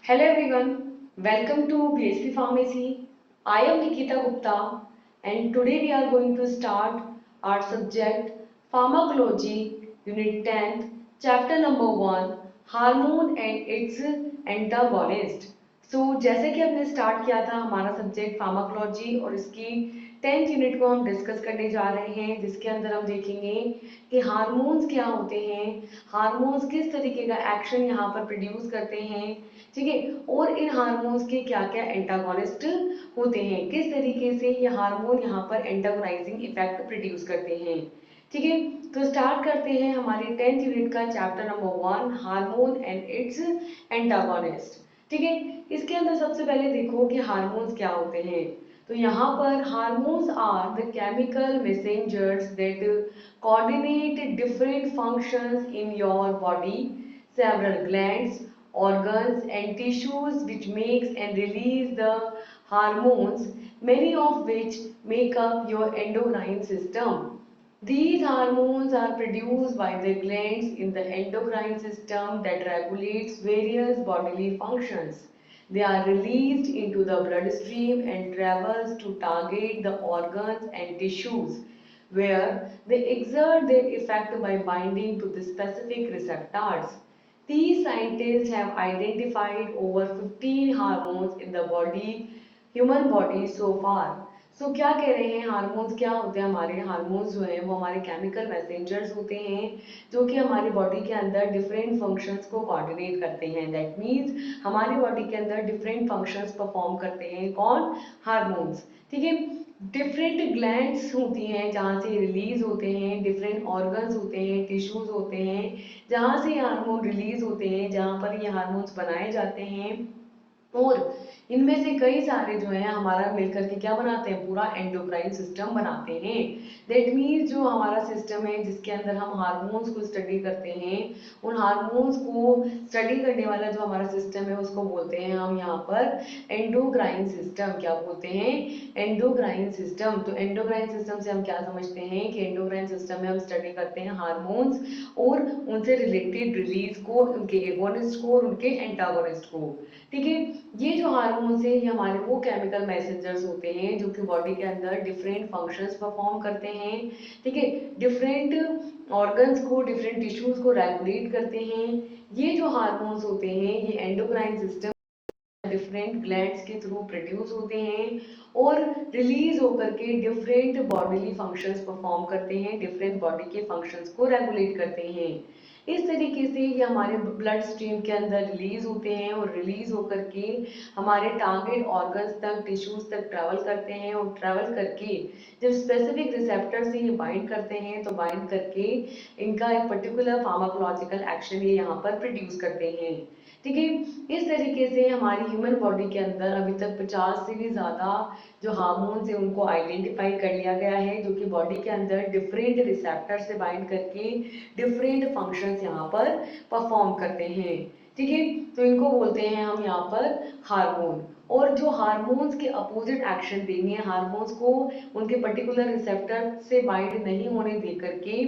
Hello everyone, welcome to BSP Pharmacy. I am Nikita Gupta and today we are going to start our subject Pharmacology Unit 10th Chapter number 1 Hormone and its Antagonist. जैसे कि हमने start किया था हमारा subject pharmacology और इसकी 10th unit को हम डिस्कस करने जा रहे हैं जिसके अंदर हम देखेंगे कि हार्मोन्स क्या होते हैं, हार्मोन्स किस तरीके का एक्शन यहाँ पर प्रोड्यूस करते हैं, ठीक है, और इन हार्मोन्स के क्या क्या एंटागोनिस्ट होते हैं, किस तरीके से ये हार्मोन यहाँ पर एंटागोनाइजिंग इफेक्ट प्रोड्यूस करते हैं। ठीक है, तो स्टार्ट करते हैं हमारी 10th यूनिट का chapter number 1 hormone and it's antagonist. ठीक है, इसके अंदर सबसे पहले देखो कि हार्मोन्स क्या होते हैं। तो यहाँ पर hormones are the chemical messengers that coordinate different functions in your body, several glands, organs and tissues which makes and release the hormones, many of which make up your endocrine system. These hormones are produced by the glands in the endocrine system that regulates various bodily functions. They are released into the bloodstream and travels to target the organs and tissues where they exert their effect by binding to the specific receptors. These scientists have identified over 15 hormones in the body, human body so far. क्या कह रहे हैं, hormones क्या होते हैं? हमारे hormones जो हैं वो हमारे केमिकल मैसेंजर्स होते हैं जो कि हमारी बॉडी के अंदर डिफरेंट फंक्शंस को कोऑर्डिनेट करते हैं। दैट मीन्स हमारी बॉडी के अंदर डिफरेंट फंक्शंस परफॉर्म करते हैं कौन? हार्मोन्स। ठीक है, डिफरेंट ग्लैंड्स होती हैं जहाँ से रिलीज होते हैं, डिफरेंट ऑर्गन्स होते हैं, टिश्यूज होते हैं जहाँ से हार्मोन रिलीज होते हैं, जहाँ पर ये हार्मोन्स बनाए जाते हैं और इनमें से कई सारे जो है हमारा मिलकर के क्या बनाते हैं? पूरा एंडोक्राइन सिस्टम बनाते हैं। दैट मीन्स जो हमारा सिस्टम है जिसके अंदर हम हार्मोन्स को स्टडी करते हैं, उन हार्मोन्स को स्टडी करने वाला जो हमारा सिस्टम है उसको बोलते हैं हम यहाँ पर एंडोक्राइन सिस्टम। क्या बोलते हैं? Endocrine system. तो एंडोक्राइन सिस्टम से हम क्या समझते हैं कि एंडोक्राइन सिस्टम में हम स्टडी करते हैं हार्मोन्स और उनसे रिलेटेड रिलीज को, उनके एगोनिस्ट को और उनके एंटागोनिस्ट को। ठीक है, ये जो हार्मोन्स है ये हमारे वो केमिकल मैसेंजर्स होते हैं जो कि बॉडी के अंदर डिफरेंट फंक्शंस परफॉर्म करते हैं। ठीक है, डिफरेंट ऑर्गन्स को, डिफरेंट टिश्यूज को रेगुलेट करते हैं। ये जो हार्मोन्स होते हैं ये एंडोक्राइन सिस्टम डिफरेंट ग्लैंड्स के थ्रू प्रोड्यूस होते हैं और रिलीज होकर के डिफरेंट बॉडीली फंक्शंस परफॉर्म करते हैं, डिफरेंट बॉडी के फंक्शंस को रेगुलेट करते हैं। इस तरीके से ये हमारे ब्लड स्ट्रीम के अंदर रिलीज होते हैं और रिलीज होकर के हमारे टारगेट ऑर्गन्स तक, टिश्यूज तक ट्रैवल करते हैं और ट्रैवल करके जब स्पेसिफिक रिसेप्टर से ये बाइंड करते हैं तो बाइंड करके इनका एक पर्टिकुलर फार्माकोलॉजिकल एक्शन ये यहाँ पर प्रोड्यूस करते हैं। ठीक है, इस तरीके से हमारी ह्यूमन बॉडी के अंदर अभी तक 50 से भी ज़्यादा जो हार्मोन्स है उनको आइडेंटिफाई कर लिया गया है जो कि बॉडी के अंदर डिफरेंट रिसेप्टर से बाइंड करके डिफरेंट फंक्शंस यहाँ पर परफॉर्म करते हैं। ठीक है, तो इनको बोलते हैं हम यहाँ पर हार्मोन। और जो हार्मोन्स के अपोजिट एक्शन देंगे, हार्मोन्स को उनके पर्टिकुलर रिसेप्टर से बाइंड नहीं होने दे करके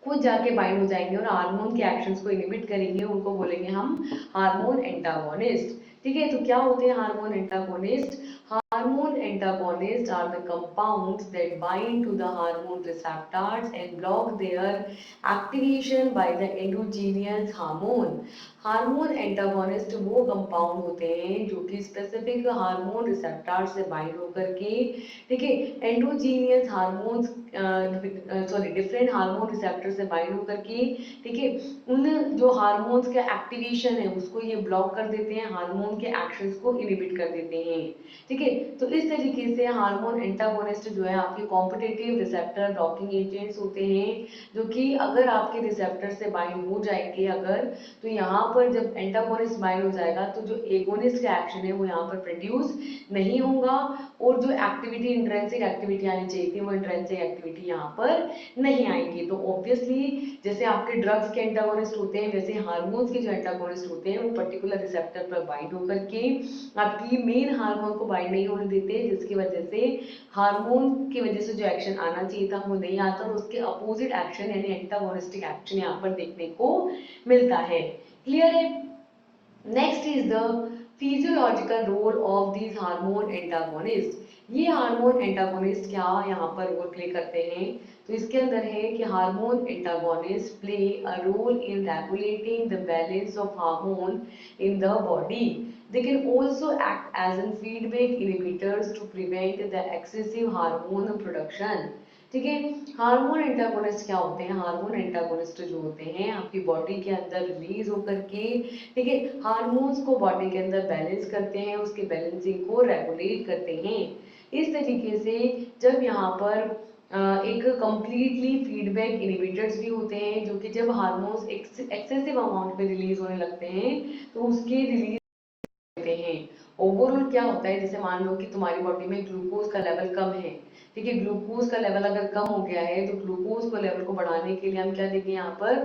खुद जाके बाइंड हो जाएंगे और हार्मोन के एक्शंस को इनिबिट करेंगे, उनको बोलेंगे हम हार्मोन एंटागोनिस्ट। ठीक है, तो क्या होते हैं hormone antagonist? Hormone antagonists are the compounds that bind to the hormone receptors and block their activation by the endogenous hormone. Hormone antagonist वो कंपाउंड होते हैं जो कि स्पेसिफिक हार्मोन रिसेप्टर से बाइंड होकर के, ठीक है, endogenous hormones, sorry different hormone receptor से बाइंड होकर के, ठीक है, उन जो हार्मोन्स का एक्टिवेशन है उसको ये ब्लॉक कर देते हैं, हार्मोन के एक्शंस को इनिबिट कर देते हैं। ठीक है, तो इस तरीके से हार्मोन एंटागोनिस्ट जो है आपके कॉम्पिटिटिव रिसेप्टर ब्लॉकिंग एजेंट्स होते हैं जो कि अगर आपके रिसेप्टर से बाइंड हो जाएंगे अगर, तो यहाँ पर जब एंटागोनिस्ट बाइंड हो जाएगा तो जो एगोनिस्ट का एक्शन है वो यहाँ पर प्रोड्यूस नहीं होगा और जो एक्टिविटी, इंट्रिंसिक एक्टिविटी आनी चाहिए थी वो इंट्रिंसिक एक्टिविटी यहाँ पर नहीं आएगी। तो ऑब्वियसली जैसे आपके ड्रग्स के एंटागोनिस्ट होते हैं वैसे हार्मोन्स के जो एंटागोनिस्ट होते हैं वो पर्टिकुलर रिसेप्टर पर बाइंड होकर के आपकी मेन हार्मोन को बाइंड नहीं होने देते, जिसकी वजह से हार्मोन की वजह से जो एक्शन आना चाहिए था वो नहीं आता और उसके अपोजिट एक्शन यानी एंटागोनिस्टिक एक्शन यहाँ पर देखने को मिलता है। क्लियर है? Next is the physiological role of these hormone antagonist. ये हार्मोन एंटागोनिस्ट क्या यहाँ पर रोल प्ले करते हैं, तो इसके अंदर है कि hormone antagonist play a role in regulating the balance of hormone in the body. They can also act as in feedback inhibitors to prevent the excessive hormone production. ठीक है, हार्मोन एंटागोनिस्ट क्या होते हैं? हार्मोन एंटागोनिस्ट जो होते हैं आपकी body के अंदर रिलीज होकर के, ठीक है, हार्मोन्स को बॉडी के अंदर बैलेंस करते हैं, उसके बैलेंसिंग को रेगुलेट करते हैं। इस तरीके से जब यहाँ पर एक कंप्लीटली फीडबैक इनहिबिटर्स भी होते हैं, जो कि जब हार्मोन्स एक्सेसिव अमाउंट में रिलीज होने लगते हैं तो उसके रिलीज देते हैं। ओवरऑल क्या होता है, जैसे मान लो कि तुम्हारी बॉडी में ग्लूकोज का लेवल कम है, ठीक है, ग्लूकोज का लेवल अगर कम हो गया है तो ग्लूकोज को लेवल को बढ़ाने के लिए हम क्या देंगे, यहाँ पर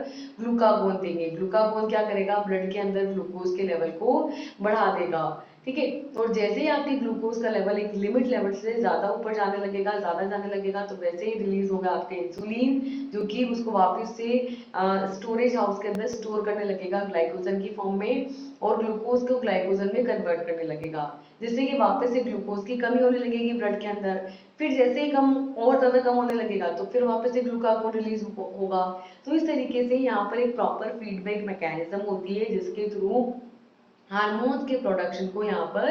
ग्लूकागोन देंगे। ग्लूकागोन क्या करेगा, ब्लड के अंदर ग्लूकोज के लेवल को बढ़ा देगा, ठीक है। और जैसे ही आपकी ग्लूकोज का लेवल एक लिमिट लेवल से ज्यादा ऊपर जाने लगेगा, ज्यादा जाने लगेगा, तो वैसे ही रिलीज होगा आपके इंसुलिन, जो कि उसको वापस से स्टोरेज हाउस के अंदर स्टोर करने लगेगा ग्लाइकोजन की फॉर्म में, और ग्लूकोज को ग्लाइकोजन में कन्वर्ट करने लगेगा, जिससे कि वापस से ग्लूकोज की कमी होने लगेगी ब्लड के अंदर। फिर जैसे ही कम और ज्यादा कम होने लगेगा तो फिर वापस से ग्लूकागोन रिलीज होगा। तो इस तरीके से यहाँ पर एक प्रॉपर फीडबैक मैकेनिज्म होती है, जिसके थ्रू हार्मोन्स के प्रोडक्शन को यहाँ पर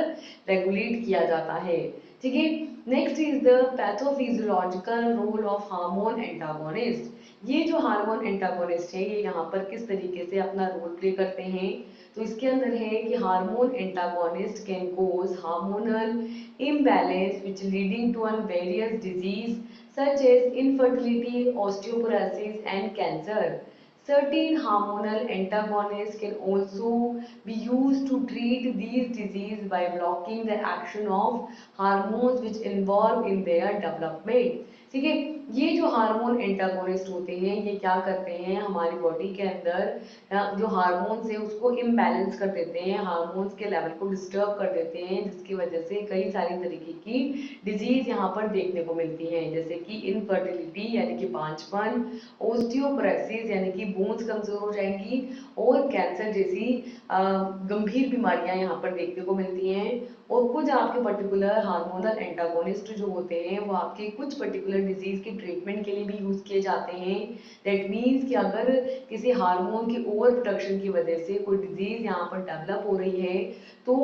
रेगुलेट किया जाता है, ठीक है। Next is the pathophysiological role of hormone antagonist. ये जो हार्मोन एंटागोनिस्ट है ये यहाँ पर किस तरीके से अपना रोल प्ले करते हैं, तो इसके अंदर है कि hormone antagonist can cause hormonal imbalance which leading to various disease such as infertility, osteoporosis and cancer. Certain hormonal antagonists can also be used to treat these diseases by blocking the action of hormones which involve in their development. ठीक है, ये जो hormone antagonist होते हैं ये क्या करते हैं, हमारी बॉडी के अंदर जो हार्मोन्स है उसको इम्बैलेंस कर देते हैं, हार्मोन्स के लेवल को डिस्टर्ब कर देते हैं, जिसकी वजह से कई सारी तरीके की डिजीज यहाँ पर देखने को मिलती हैं, जैसे कि इनफर्टिलिटी यानी कि बांझपन, ओस्टियोपोरोसिस यानी कि बोन्स कमजोर हो जाएंगी, और कैंसर जैसी गंभीर बीमारियां यहाँ पर देखने को मिलती हैं। और कुछ आपके पर्टिकुलर हार्मोनल एंटागोनिस्ट जो होते हैं वो आपके कुछ पर्टिकुलर डिजीज के ट्रीटमेंट के लिए भी यूज किए जाते हैं। दैट मीन्स कि अगर किसी हार्मोन की ओवर प्रोडक्शन की वजह से कोई डिजीज यहाँ पर डेवलप हो रही है तो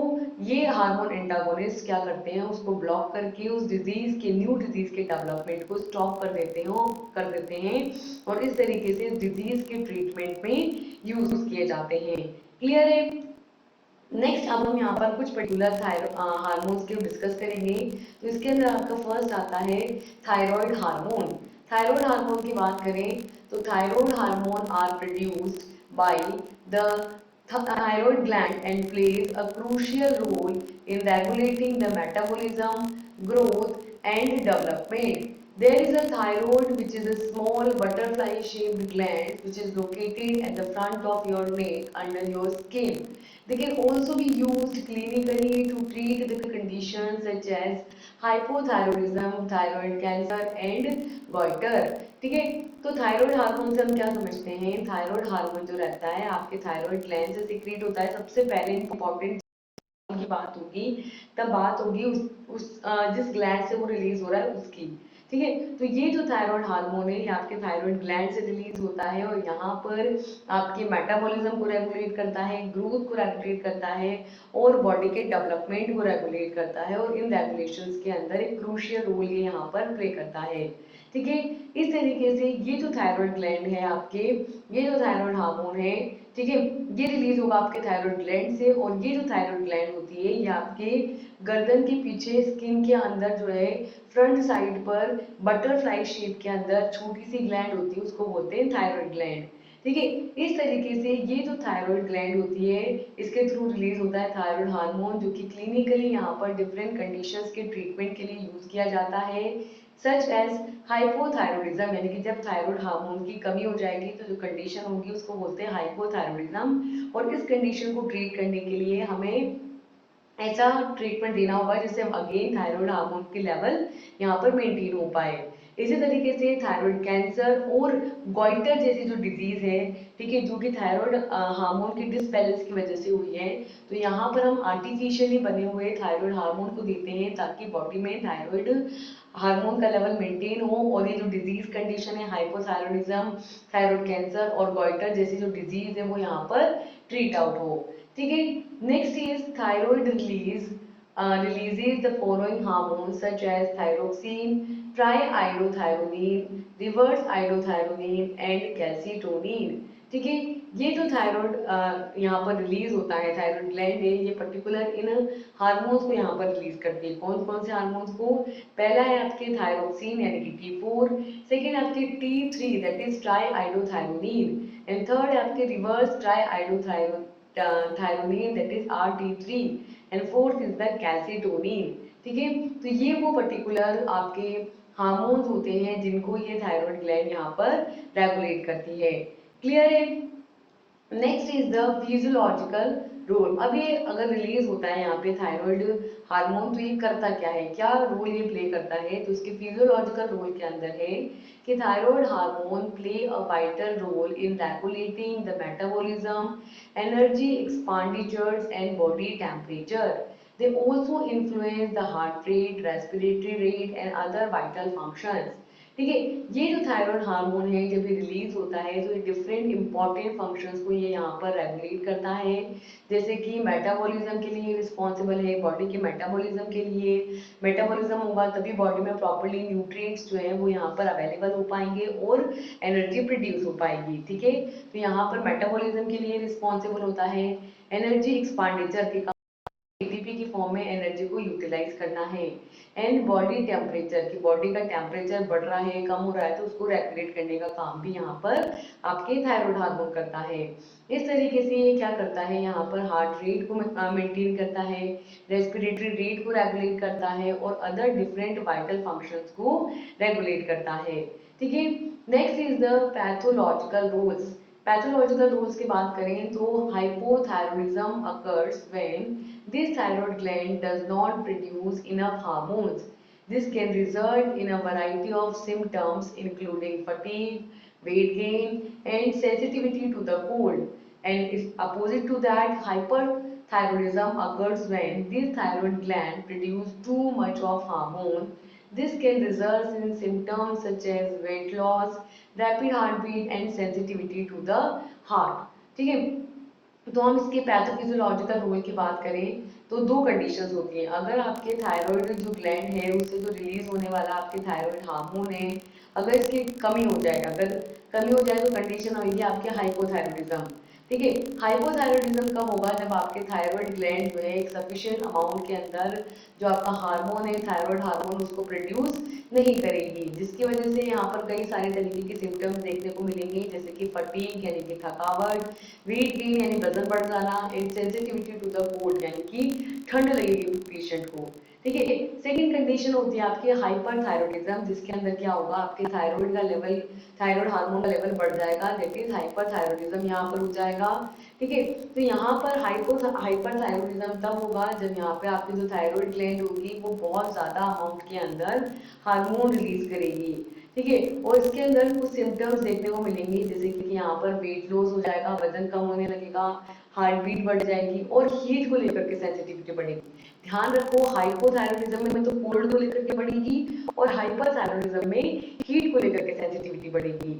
ये हार्मोन एंटागोनिस्ट क्या करते हैं, उसको ब्लॉक करके उस डिजीज के न्यू डिजीज के डेवलपमेंट को स्टॉप कर देते हैं और इस तरीके से डिजीज के ट्रीटमेंट में यूज किए जाते हैं। क्लियर है? नेक्स्ट अब हम यहाँ पर कुछ पर्टिकुलर हार्मोन्स के डिस्कस करेंगे। तो इसके अंदर आपका फर्स्ट आता है थायराइड हार्मोन। थायराइड हार्मोन की बात करें तो thyroid hormone are produced by the thyroid gland and plays a crucial role in regulating the metabolism, growth and development. There is a thyroid which is a small butterfly shaped gland which is located at the front of your neck under your skin. They can also be used clinically to treat the conditions such as hypothyroidism, thyroid cancer and goiter. ठीक है, तो thyroid hormone से हम क्या समझते हैं, thyroid hormone जो रहता है आपके थायराइड ग्लैंड से सीक्रेट होता है। सबसे पहले इंपॉर्टेंट की बात होगी, तब बात होगी जिस ग्लैंड से वो रिलीज हो रहा है उसकी, ठीक है। तो ये जो थायराइड हार्मोन है ये आपके थायराइड ग्लैंड से रिलीज होता है और यहाँ पर आपके मेटाबॉलिज्म को रेगुलेट करता है, ग्रोथ को रेगुलेट करता है और बॉडी के डेवलपमेंट को रेगुलेट करता है, और इन रेगुलेशंस के अंदर एक क्रूशियल रोल ये यहाँ पर प्ले करता है, ठीक है। इस तरीके से ये जो थायराइड ग्लैंड है आपके, ये जो थायराइड हार्मोन है, ठीक है, ये रिलीज होगा आपके थायराइड ग्लैंड से, और ये जो थायराइड ग्लैंड होती है ये आपके गर्दन के पीछे स्किन के अंदर जो है फ्रंट साइड पर बटरफ्लाई शेप के अंदर छोटी सी ग्लैंड होती है, उसको बोलते हैं थायराइड ग्लैंड, ठीक है। इस तरीके से ये जो थायराइड ग्लैंड होती है इसके थ्रू रिलीज होता है थायराइड हार्मोन, जो कि क्लिनिकली यहाँ पर डिफरेंट कंडीशंस के ट्रीटमेंट के लिए यूज किया जाता है, सच एज हाइपोथायरॉयडिज्म, यानी कि जब थायराइड हार्मोन की कमी हो जाएगी तो जो कंडीशन होगी उसको बोलते हैं हाइपोथायरॉयडिज्म, और इस कंडीशन को ट्रीट करने के लिए हमें ऐसा ट्रीटमेंट देना होगा जिससे अगेन थायराइड हार्मोन की लेवल यहाँ पर मेंटेन हो पाए, इसी तरीके से थायराइड कैंसर और गॉइटर जैसी जो डिजीज है, ठीक है, जो कि थायराइड हार्मोन की डिसबैलेंस की वजह से हुई है, तो यहाँ पर हम आर्टिफिशियली बने हुए थायराइड हार्मोन को देते हैं ताकि बॉडी में थायराइड हार्मोन का लेवल मेंटेन हो और ये जो डिजीज कंडीशन है हाइपोथायरॉयडिज्म, थायराइड कैंसर और गॉइटर जैसी जो डिजीज है वो यहाँ पर ट्रीट आउट हो। ठीक है, next is thyroid releases the following hormones such as thyroxine, triiodothyronine, reverse iodothyronine and calcitonin। ठीक है, ये जो थायराइड यहाँ पर रिलीज होता है, थायराइड ग्लैंड है, ये पर्टिकुलर इन हार्मोन्स को यहाँ पर रिलीज करती है। कौन कौन से हार्मोन्स को? पहला है आपके थायरोक्सिन यानी कि T4, सेकेंड आपके T3 that is triiodothyronine, and third है आपके reverse triiodothyronine that is RT3, and fourth is the calcitonin. ठीक है, तो ये वो पर्टिकुलर आपके हार्मोन्स होते हैं जिनको ये थायराइड ग्लैंड यहाँ पर रेगुलेट करती है। क्लियर है? Next is the physiological role. अब ये अगर रिलीज होता है यहाँ पे थायराइड हार्मोन, तो ये करता क्या है, क्या रोल ये प्ले करता है? तो इसके फिजियोलॉजिकल रोल के अंदर है कि thyroid hormone play a vital role in regulating the metabolism, energy expenditures and body temperature. They also influence the heart rate, respiratory rate and other vital functions। ठीक है, ये जो थायराइड हार्मोन है जब ये रिलीज होता है तो ये डिफरेंट इंपॉर्टेंट फंक्शंस को ये यहाँ पर रेगुलेट करता है, जैसे कि मेटाबॉलिज्म के लिए रिस्पॉन्सिबल है, बॉडी के मेटाबॉलिज्म के लिए। मेटाबॉलिज्म होगा तभी बॉडी में प्रॉपर्ली न्यूट्रिएंट्स जो है वो यहाँ पर अवेलेबल हो पाएंगे और एनर्जी प्रोड्यूस हो पाएगी। ठीक है, तो यहाँ पर मेटाबॉलिज्म के लिए रिस्पॉन्सिबल होता है, एनर्जी एक्सपेंडिचर के एटीपी की फॉर्म में एनर्जी को यूटिलाइज करना है, एंड बॉडी टेम्परेचर की बॉडी का टेम्परेचर बढ़ रहा है कम हो रहा है तो उसको रेगुलेट करने का काम भी यहाँ पर आपके थायराइड हार्मोन करता है। इस तरीके से ये क्या करता है, यहाँ पर हार्ट रेट को मेंटेन करता है, रेस्पिरेटरी रेट को रेगुलेट करता है और अदर डिफरेंट वाइटल फंक्शंस को रेगुलेट करता है। ठीक है, next is the pathological roles. Pathological roles की बात करें तो hypothyroidism occurs when this thyroid gland does not produce enough hormones. This can result in a variety of symptoms including fatigue, weight gain and sensitivity to the cold. And is opposite to that, hyperthyroidism occurs when this thyroid gland produces too much of hormone. This can result in symptoms such as weight loss, rapid heart beat and sensitivity to the heart. ठीक है, तो हम इसके pathophysiological role की बात करें तो दो कंडीशंस होती हैं। अगर आपके थायराइड जो ग्लैंड है उससे जो रिलीज होने वाला आपके थायराइड हार्मोन है, अगर इसकी कमी हो जाए, अगर कमी हो जाए तो कंडीशन होगी आपके हाइपोथायरॉयडिज्म। ठीक है, हाइपोथायरॉयडिज्म कब होगा? जब आपके थायराइड ग्लैंड जो है एक सफिशिएंट अमाउंट के अंदर जो आपका हार्मोन है थायराइड हार्मोन उसको प्रोड्यूस नहीं करेगी, जिसकी वजह से यहाँ पर कई सारे तरीके के सिम्टम्स देखने को मिलेंगे, जैसे कि फटीग यानी कि थकावट, वेट गेन यानी वजन बढ़ जाना, and sensitivity to the cold यानी कि ठंड लगेगी पेशेंट को। ठीक है, सेकेंड कंडीशन होती है आपके हाइपरथायरॉयडिज्म, जिसके अंदर क्या होगा, आपके थायराइड का लेवल, थायराइड हार्मोन का लेवल बढ़ जाएगा, दैट इज हाइपरथायरॉयडिज्म यहाँ पर हो जाएगा। ठीक है, तो यहाँ पर हाइपरथायरॉयडिज्म तब होगा जब यहाँ पे आपकी जो थायराइड ग्लैंड होगी वो बहुत ज्यादा अमाउंट के अंदर हार्मोन रिलीज करेगी। ठीक है, और इसके अंदर कुछ सिम्टम्स देखने को मिलेंगे, जैसे कि यहाँ पर वेट लॉस हो जाएगा, वजन कम होने लगेगा, हार्ट बीट बढ़ जाएगी और हीट को लेकर के सेंसिटिविटी बढ़ेगी। ध्यान रखो, हाइपोथायरॉयडिज्म में तो कोल्ड को लेकर के बढ़ेगी और हाइपरथायरॉयडिज्म में हीट को लेकर के सेंसिटिविटी बढ़ेगी।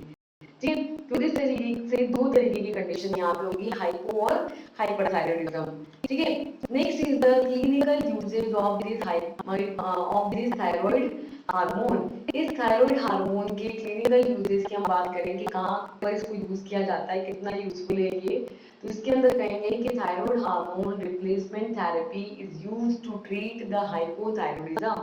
ठीक है, तो इस तरीके से दो तरीके की कंडीशन यहाँ पे होगी, हाइपो और हाइपरथायरॉयडिज्म। ठीक है, next is the clinical uses of this thyroid hormone. इस थायराइड हार्मोन के क्लिनिकल यूजेस की हम बात करें कि कहाँ पर इसको यूज किया जाता है, कितना यूजफुल है ये, तो इसके अंदर कहेंगे कि thyroid hormone replacement therapy is used to treat the hypothyroidism,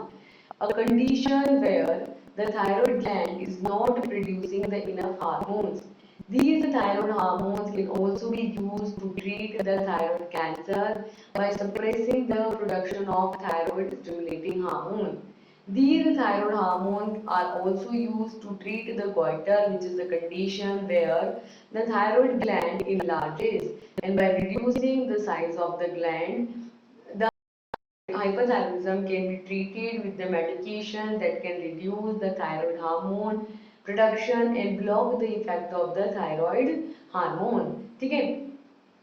a condition where the thyroid gland is not producing the enough hormones. These thyroid hormones can also be used to treat the thyroid cancer by suppressing the production of thyroid stimulating hormone. These thyroid hormones are also used to treat the goiter, which is the condition where the thyroid gland enlarges, and by reducing the size of the gland, the hyperthyroidism can be treated with the medication that can reduce the thyroid hormone production and block the effect of the thyroid hormone। ठीक है,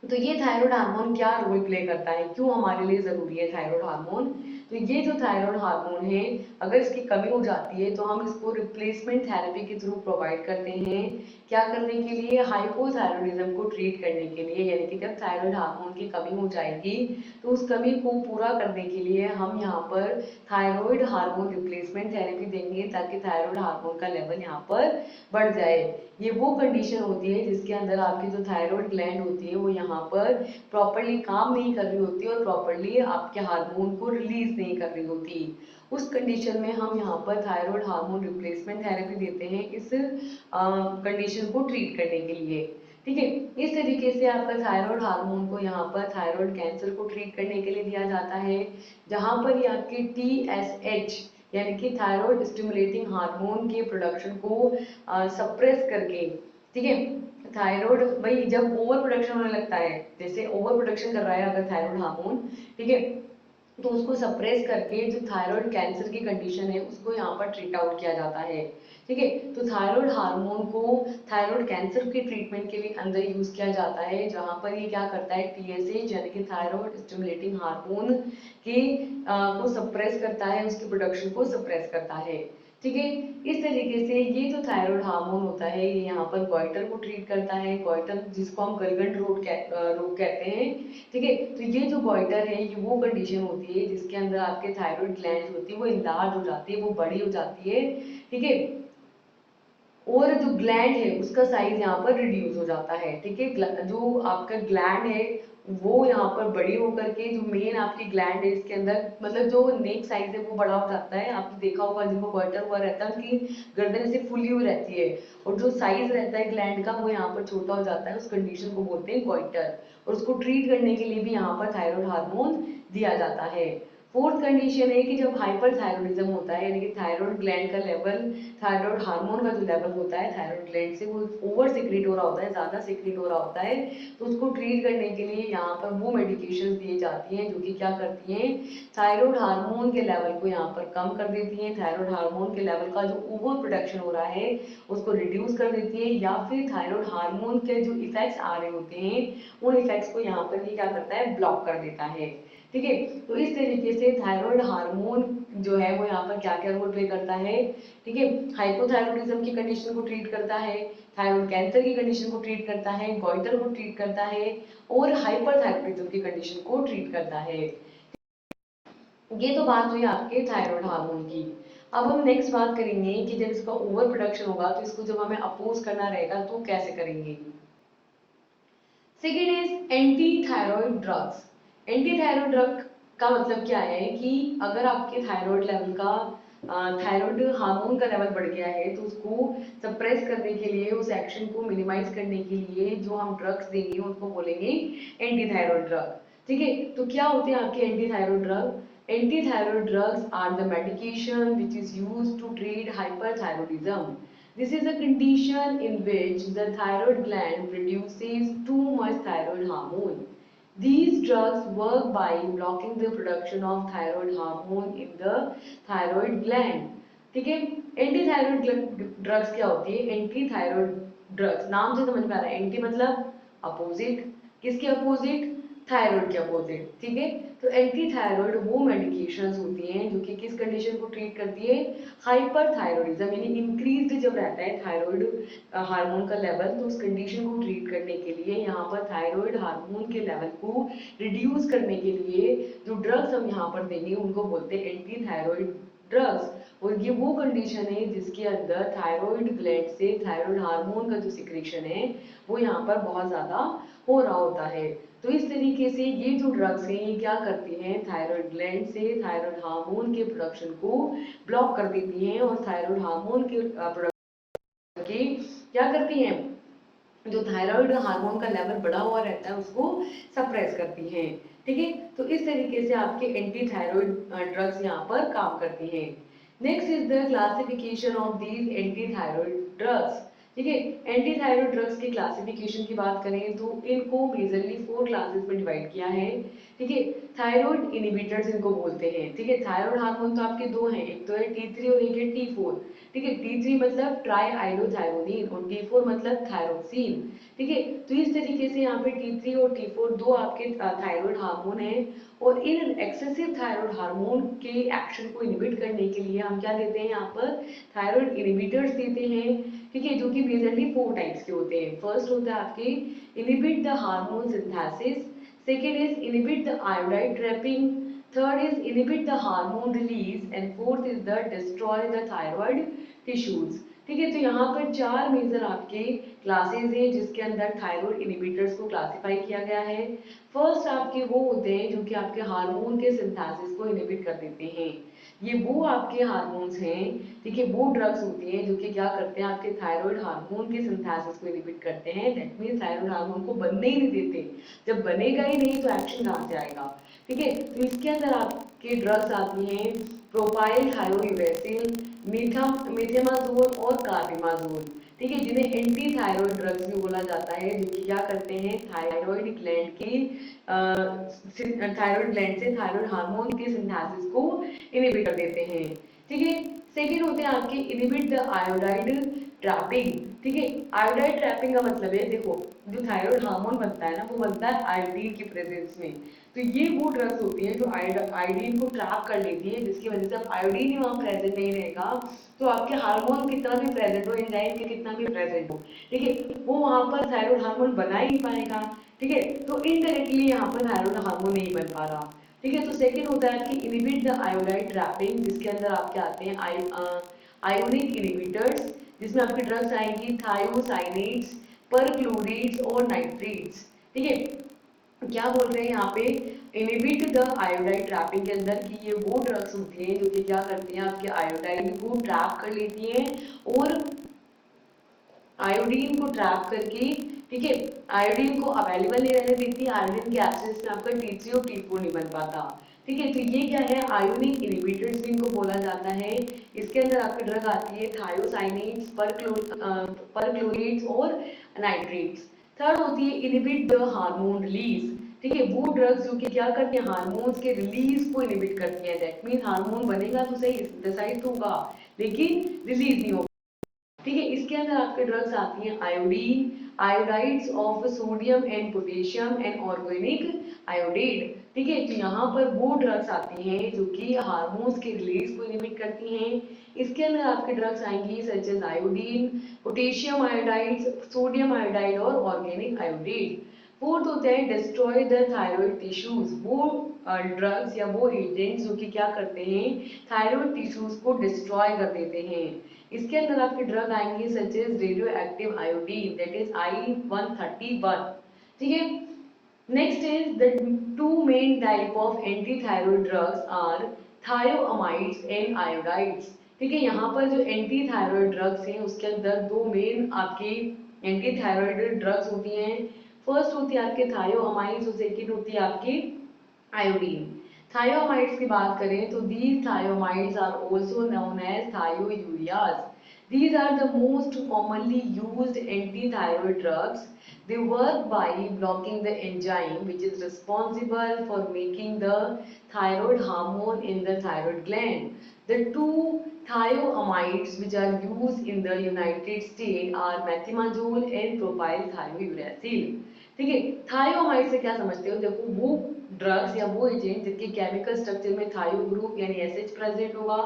तो ये thyroid hormone क्या role play करता है, क्यों हमारे लिए जरूरी है थायराइड हार्मोन। तो ये जो थायराइड हार्मोन है, अगर इसकी कमी हो जाती है तो हम इसको रिप्लेसमेंट थेरेपी के थ्रू प्रोवाइड करते हैं। क्या करने के लिए, हाइपोथायरॉयडिज्म को ट्रीट करने के लिए, यानी कि जब थायराइड हार्मोन की कमी हो जाएगी तो उस कमी को पूरा करने के लिए हम यहाँ पर थायराइड हार्मोन रिप्लेसमेंट थेरेपी देंगे ताकि थायराइड हार्मोन का लेवल यहाँ पर बढ़ जाए। ये वो कंडीशन होती है जिसके अंदर आपकी जो थायराइड ग्लैंड होती है वो यहाँ पर प्रॉपरली काम नहीं कर रही होती और प्रॉपरली आपके हार्मोन को रिलीज नहीं कर रही होती। उस कंडीशन में हम यहाँ पर थायराइड हार्मोन रिप्लेसमेंट थेरेपी देते हैं इस कंडीशन को ट्रीट करने के लिए। ठीक है, इस तरीके से आपका थायराइड हार्मोन को यहाँ पर थायराइड कैंसर को ट्रीट करने के लिए दिया जाता है, जहाँ पर ये आपकी TSH यानी कि थायराइड स्टिमुलेटिंग हार्मोन के प्रोडक्शन को सप्रेस करके, ठीक है, थायराइड भाई जब ओवर प्रोडक्शन होने लगता है, जैसे ओवर प्रोडक्शन कर रहा है अगर थायराइड हार्मोन, ठीक है, तो उसको सप्रेस करके जो थायराइड कैंसर की कंडीशन है उसको यहाँ पर ट्रीट आउट किया जाता है। ठीक है, तो थायराइड हार्मोन को थायराइड कैंसर के ट्रीटमेंट के लिए अंदर यूज किया जाता है, जहाँ पर ये क्या करता है, TSH यानी कि थायराइड स्टिमुलेटिंग हार्मोन के को सप्रेस करता है, उसके प्रोडक्शन को सप्रेस करता है। ठीक है, इस तरीके से ये जो थायराइड हार्मोन होता है ये यहाँ पर गॉइटर को ट्रीट करता है, गॉइटर जिसको हम गलगंड रोग कहते हैं। ठीक है, तो ये जो गॉइटर है ये वो कंडीशन होती है जिसके अंदर आपके थायराइड ग्लैंड होती है वो इनलार्ज हो जाती है, वो बड़ी हो जाती है। ठीक है, और जो ग्लैंड है उसका साइज यहाँ पर रिड्यूस हो जाता है। ठीक है, जो आपका ग्लैंड है वो यहाँ पर बड़ी होकर के जो मेन आपकी ग्लैंड है इसके अंदर, मतलब जो नेक साइज है वो बड़ा हो जाता है। आपने देखा होगा जिनको गॉइटर हुआ रहता है उनकी गर्दन ऐसे फुली हुई रहती है, और जो साइज रहता है ग्लैंड का वो यहाँ पर छोटा हो जाता है, उस कंडीशन को बोलते हैं गॉइटर। और उसको ट्रीट करने के लिए भी यहाँ पर थायराइड हार्मोन दिया जाता है। फोर्थ कंडीशन है कि जब हाइपरथायरॉयडिज्म होता है, यानी कि थायराइड ग्लैंड का लेवल, थायराइड हार्मोन का जो लेवल होता है थायराइड ग्लैंड से वो ओवर सीक्रेट हो रहा होता है, ज्यादा सीक्रेट हो रहा होता है, तो उसको ट्रीट करने के लिए यहाँ पर वो मेडिकेशन दी जाती हैं जो कि क्या करती हैं, थायराइड हार्मोन के लेवल को यहाँ पर कम कर देती हैं, थायराइड हार्मोन के लेवल का जो ओवर प्रोडक्शन हो रहा है उसको रिड्यूस कर देती है, या फिर थायराइड हार्मोन के जो इफेक्ट्स आ रहे होते हैं उन इफेक्ट्स को यहाँ पर ये क्या करता है, ब्लॉक कर देता है। ठीक है, तो इस तरीके से थायराइड हार्मोन जो है वो यहाँ पर क्या क्या रोल प्ले करता है। ठीक है, हाइपोथायरॉयडिज्म की कंडीशन को ट्रीट करता है, थायराइड कैंसर की कंडीशन को ट्रीट करता है, गॉइटर को ट्रीट करता है, और हाइपरथायरॉयडिज्म की कंडीशन को ट्रीट करता है। ये तो बात हुई आपके थायराइड हार्मोन की। अब हम नेक्स्ट बात करेंगे कि जब इसका ओवर प्रोडक्शन होगा तो इसको जब हमें अपोज करना रहेगा तो कैसे करेंगे। Second is anti thyroid drugs. Anti thyroid drug का मतलब क्या है कि अगर आपके थायराइड लेवल का थायराइड हार्मोन का लेवल बढ़ गया है तो उसको सप्रेस करने के लिए, उस एक्शन को मिनिमाइज करने के लिए जो हम ड्रग्स देंगे उनको बोलेंगे एंटी थायराइड ड्रग। ठीक है, तो क्या होते हैं आपके anti thyroid drug. Anti thyroid drugs are the medication which is used to treat hyperthyroidism. This is a condition in which the thyroid gland produces too much thyroid hormone. These drugs work by blocking the production of thyroid hormone in the thyroid gland. ठीक है, anti thyroid drugs क्या होती है, anti thyroid drugs नाम से समझ में आ रहा है, एंटी मतलब अपोजिट, किसके अपोजिट, थायराइड के अपोजिट। ठीक है, तो एंटी थायराइड वो मेडिकेशंस होती हैं जो कि किस कंडीशन को ट्रीट करती है, हाइपरथायरॉयडिज्म, यानी इंक्रीज्ड जब रहता है थायराइड हार्मोन का लेवल तो उस कंडीशन को ट्रीट करने के लिए यहाँ पर थायराइड हार्मोन के लेवल को रिड्यूस करने के लिए जो ड्रग्स हम यहाँ पर देंगे उनको बोलते हैं एंटी थायराइड ड्रग्स। और ये वो कंडीशन है जिसके अंदर थायराइड ग्लैंड से थायराइड हार्मोन का जो सिक्रेशन है वो यहाँ पर बहुत ज्यादा हो रहा होता है। तो इस तरीके से ये जो ड्रग्स हैं ये क्या करती हैं, थायराइड ग्लैंड से थायराइड हार्मोन के प्रोडक्शन को ब्लॉक कर देती हैं, और थायराइड हार्मोन के प्रोडक्शन की क्या करती हैं, जो थायराइड हार्मोन का लेवल बढ़ा हुआ रहता है उसको सप्रेस करती हैं। ठीक है, तो इस तरीके से आपके एंटी थायराइड ड्रग्स यहाँ पर काम करती हैं। Next is the classification of these anti thyroid drugs. ठीक है, एंटी थायराइड ड्रग्स की क्लासिफिकेशन की बात करें तो इनको मेजरली 4 क्लासेस में डिवाइड किया है। ठीक है। थायराइड इनहिबिटर्स इनको बोलते हैं। ठीक है, थायराइड हार्मोन तो आपके दो हैं, एक तो है T3 और एक है T4। ठीक है, T3 मतलब ट्राई आइडोथायरोनिन और T4 मतलब थायरोक्सिन। ठीक है, तो इस तरीके से यहाँ पे T3 और T4 दो आपके थायराइड हार्मोन हैं, और इन एक्सेसिव थायराइड हार्मोन के एक्शन को इनहिबिट करने के लिए हम क्या देते हैं, यहाँ पर थायराइड इनहिबिटर्स देते हैं। ठीक है, जो कि मेजरली 4 टाइप्स के होते हैं। फर्स्ट होता है आपके inhibit the hormone synthesis, second is inhibit the iodide trapping, third is inhibit the hormone release, and fourth is the destroy the thyroid tissues। ठीक है, तो यहाँ पर चार मेजर आपके क्लासेस हैं जिसके अंदर थायराइड इनहिबिटर्स को क्लासिफाई किया गया है। फर्स्ट आपके वो होते हैं जो कि आपके हार्मोन के सिंथेसिस को इनहिबिट कर देते हैं। ये वो आपके हार्मोन्स हैं, ठीक है, वो ड्रग्स होती हैं जो कि क्या करते हैं, आपके थायराइड हार्मोन के सिंथेसिस को इनहिबिट करते हैं। दैट मींस थायराइड हार्मोन को बनने ही नहीं देते। जब बनेगा ही नहीं तो एक्शन कहाँ से आएगा। ठीक है, तो इसके अंदर आपके ड्रग्स आती हैं प्रोपाइल थायोयूरेसिल, मीथेमाजोल और कार्बिमाजोल। ठीक है, जिन्हें एंटी थायराइड ड्रग्स भी बोला जाता है, जो कि क्या करते हैं, थायराइड ग्लैंड की थायराइड ग्लैंड से थायराइड हार्मोन के सिंथेसिस को इनहिबिट कर देते हैं। ठीक है, सेकेंड होते हैं आपके इनहिबिट द आयोडाइड ट्रैपिंग। ठीक है, आयोडाइड ट्रैपिंग का मतलब है, देखो जो थायराइड हार्मोन बनता है ना, वो बनता है आयोडीन की प्रेजेंस में। तो ये वो ड्रग्स होती हैं जो आयोडीन को ट्रैप कर लेती है, जिसकी वजह से अब आयोडीन ही वहाँ प्रेजेंट नहीं रहेगा, तो आपके हार्मोन कितना भी प्रेजेंट हो, एंजाइम के कितना भी प्रेजेंट हो, ठीक है, वो वहाँ पर थायराइड हार्मोन बना ही नहीं पाएगा। ठीक है, तो इनडायरेक्टली यहाँ पर थायराइड हार्मोन नहीं बन पा रहा। ठीक है, तो सेकंड होता है कि इनहिबिट द आयोडाइड ट्रैपिंग, जिसके अंदर आपके आते हैं आयोनिक इनहिबिटर्स, जिसमें आपकी ड्रग्स आएंगी थायोसाइनेट्स, परक्लोरेट्स और नाइट्रेट्स। ठीक है, क्या बोल रहे हैं यहाँ पे, इनहिबिट द आयोडाइड ट्रैपिंग के अंदर कि ये वो ड्रग्स होती हैं जो कि क्या करती हैं, आपके आयोडाइड को ट्रैप कर लेती हैं और आयोडीन को ट्रैप करके, ठीक है, आयोडीन को अवेलेबल नहीं रहने देती। आयोडीन के एब्सेंस में आपका T3 और T4 नहीं बन पाता। ठीक है, तो ये क्या है, आयोनिक इनहिबिटर्स भी इनको बोला जाता है। इसके अंदर आपकी ड्रग आती है थायोसाइनेट्स, परक्लोरेट्स और नाइट्रेट्स। थर्ड होती है इनहिबिट द हार्मोन रिलीज। ठीक है, वो ड्रग्स जो कि क्या करती हैं, हार्मोन्स के रिलीज को इनहिबिट करती हैं। दैट मीन हार्मोन बनेगा तो सही, सिंथेसाइज होगा, लेकिन रिलीज नहीं होगा। ठीक है, इसके अंदर आपके ड्रग्स आती हैं iodine, iodides of sodium and potassium and organic iodate. ठीक है, तो यहाँ पर वो ड्रग्स आती हैं जो कि हार्मोन्स के रिलीज को इनहिबिट करती हैं। इसके अंदर आपके ड्रग्स आएंगी such as iodine, potassium iodides, sodium iodide और ऑर्गेनिक आयोडेट। फोर्थ होता है डिस्ट्रॉय द थायराइड टिश्यूज, वो ड्रग्स या वो एजेंट्स जो कि क्या करते हैं, थायराइड टिश्यूज को डिस्ट्रॉय कर देते हैं। इसके अंदर आपके ड्रग आएंगे such as radio active iodine, that is I-131। ठीक है, next is the two main type of anti thyroid drugs are thioamides and iodides. ठीक है, यहाँ पर जो एंटी थायराइड ड्रग्स हैं उसके अंदर दो मेन आपकी एंटी थायराइड ड्रग्स होती हैं। फर्स्ट होती है आपके थायोअमाइड्स और सेकंड होती है आपकी आयोडीन। थायोमाइड्स की बात करें तो these thiamides are also known as thioureas. These are the most commonly used anti-thyroid drugs. They work by blocking the enzyme which is responsible for making the thyroid hormone in the thyroid gland. The two thioamides which are used in the United States are methimazole and propyl thiouracil। ठीक है, थायोमाइड से क्या समझते हो, देखो वो drugs या वो एजेंट जिनके केमिकल स्ट्रक्चर में थायो ग्रुप यानी एसएच प्रेजेंट होगा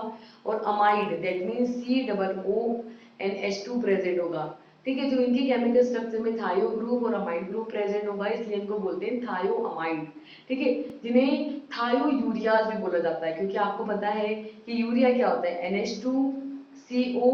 और amide that means COONH2 present होगा। ठीक है, जो इनके केमिकल स्ट्रक्चर में थायो ग्रुप और अमाइड ग्रुप प्रेजेंट होगा, इसलिए इनको बोलते हैं थायो अमाइड। ठीक है, जिन्हें थायो यूरियाज भी बोला जाता है, क्योंकि आपको पता है कि यूरिया क्या होता है, NH2CO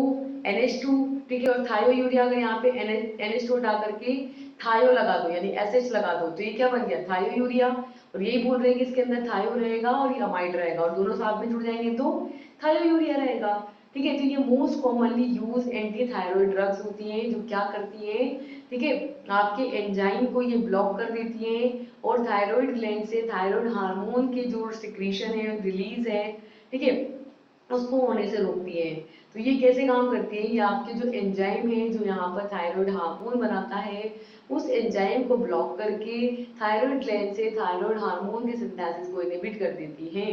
NH2। ठीक है, और थायो यूरिया अगर यहाँ पे NH2 हटा करके थायो लगा दो यानी SH लगा दो, तो ये क्या बन गया, थायो यूरिया। और यही बोल रहे हैं कि इसके अंदर थायो रहेगा और ये अमाइड रहेगा और दोनों साथ में जुड़ जाएंगे तो थायो यूरिया रहेगा। ठीक है, तो ये most commonly use anti thyroid drugs होती हैं जो क्या करती हैं, ठीक है, आपके एंजाइम को ये ब्लॉक कर देती हैं और थायराइड ग्लैंड से थायराइड हार्मोन के जो सिक्रीशन है, रिलीज है, ठीक है, उसको होने से रोकती है। तो ये कैसे काम करती है, ये आपके जो एंजाइम है जो यहाँ पर थायराइड हार्मोन बनाता है, उस एंजाइम को ब्लॉक करके थायराइड ग्लैंड से थायराइड हार्मोन के सिंथेसिस को इनहिबिट कर देती है।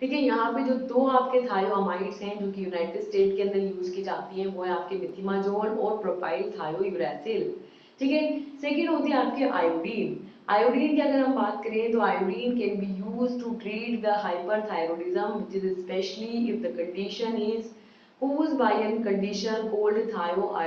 ठीक है, यहाँ पे जो दो आपके थायोअमाइड्स हैं जो कि यूनाइटेड स्टेट के अंदर यूज की जाती हैं, वो है आपके मिथिमाजोल और प्रोपाइल थायोयूरैसिल। ठीक है, सेकेंड होती है आपकी आयोडीन। आयोडीन की अगर हम बात करें तो iodine can be use to treat the hyperthyroidism which is specially if the condition is caused by a condition called thyroiditis.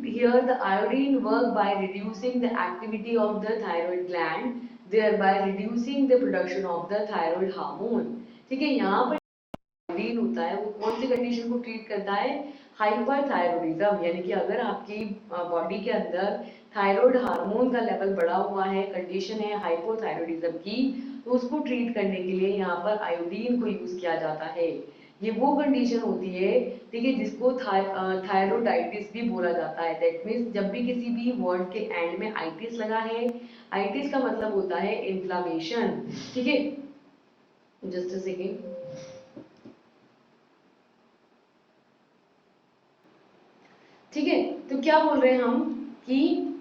Here the iodine work by reducing the activity of the thyroid gland, thereby reducing the production of the thyroid hormone. ठीक है, यहाँ पर iodine होता है वो कौन सी condition को treat करता है, हाइपरथायरॉयडिज्म, यानी कि अगर आपकी बॉडी के अंदर थायराइड हार्मोन का लेवल बढ़ा हुआ है, कंडीशन है हाइपोथायरॉयडिज्म की, तो उसको ट्रीट करने के लिए यहाँ पर आयोडीन को यूज किया जाता है। ये वो कंडीशन होती है, ठीक है, जिसको थायरोडाइटिस भी बोला जाता है। दैट मीन्स जब भी किसी भी वर्ड के एंड में आइटिस लगा है, आइटिस का मतलब होता है इन्फ्लामेशन। ठीक है, जस्ट अ सेकेंड। ठीक है, तो क्या बोल रहे हैं हम कि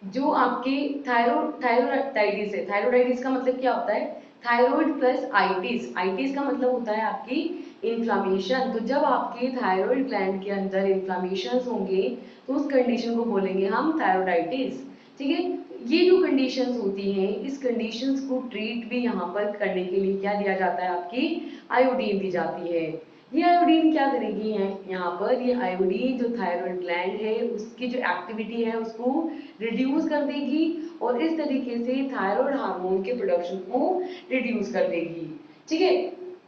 जो आपकी थायरोडाइटिस है, थायरोडाइटिस का मतलब क्या होता है, थायराइड प्लस आइटिस। आइटिस का मतलब होता है आपकी इन्फ्लामेशन। तो जब आपके थायराइड ग्लैंड के अंदर इन्फ्लामेशन होंगे तो उस कंडीशन को बोलेंगे हम थायरोडाइटिस। ठीक है, ये जो कंडीशंस होती हैं, इस कंडीशंस को ट्रीट भी यहाँ पर करने के लिए क्या दिया जाता है, आपकी आयोडीन दी जाती है। ये आयोडीन क्या करेगी है यहाँ पर, ये आयोडीन जो थायराइड ग्लैंड है उसकी जो एक्टिविटी है उसको रिड्यूस कर देगी और इस तरीके से थायराइड हार्मोन के प्रोडक्शन को रिड्यूस कर देगी। ठीक है,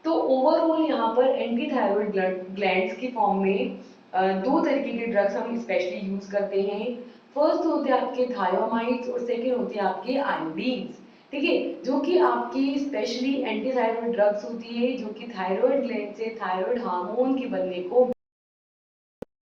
तो ओवरऑल यहाँ पर एंटी थायराइड ग्लैंड्स की फॉर्म में दो तरीके के ड्रग्स हम स्पेशली यूज करते हैं। फर्स्ट होते हैं आपके थायोमाइड्स और सेकेंड होते हैं आपके आयोडीन्स। ठीक है, जो कि आपकी स्पेशली एंटी थायराइड ड्रग्स होती है जो कि थायराइड ग्लैंड से थायराइड हार्मोन के बनने को,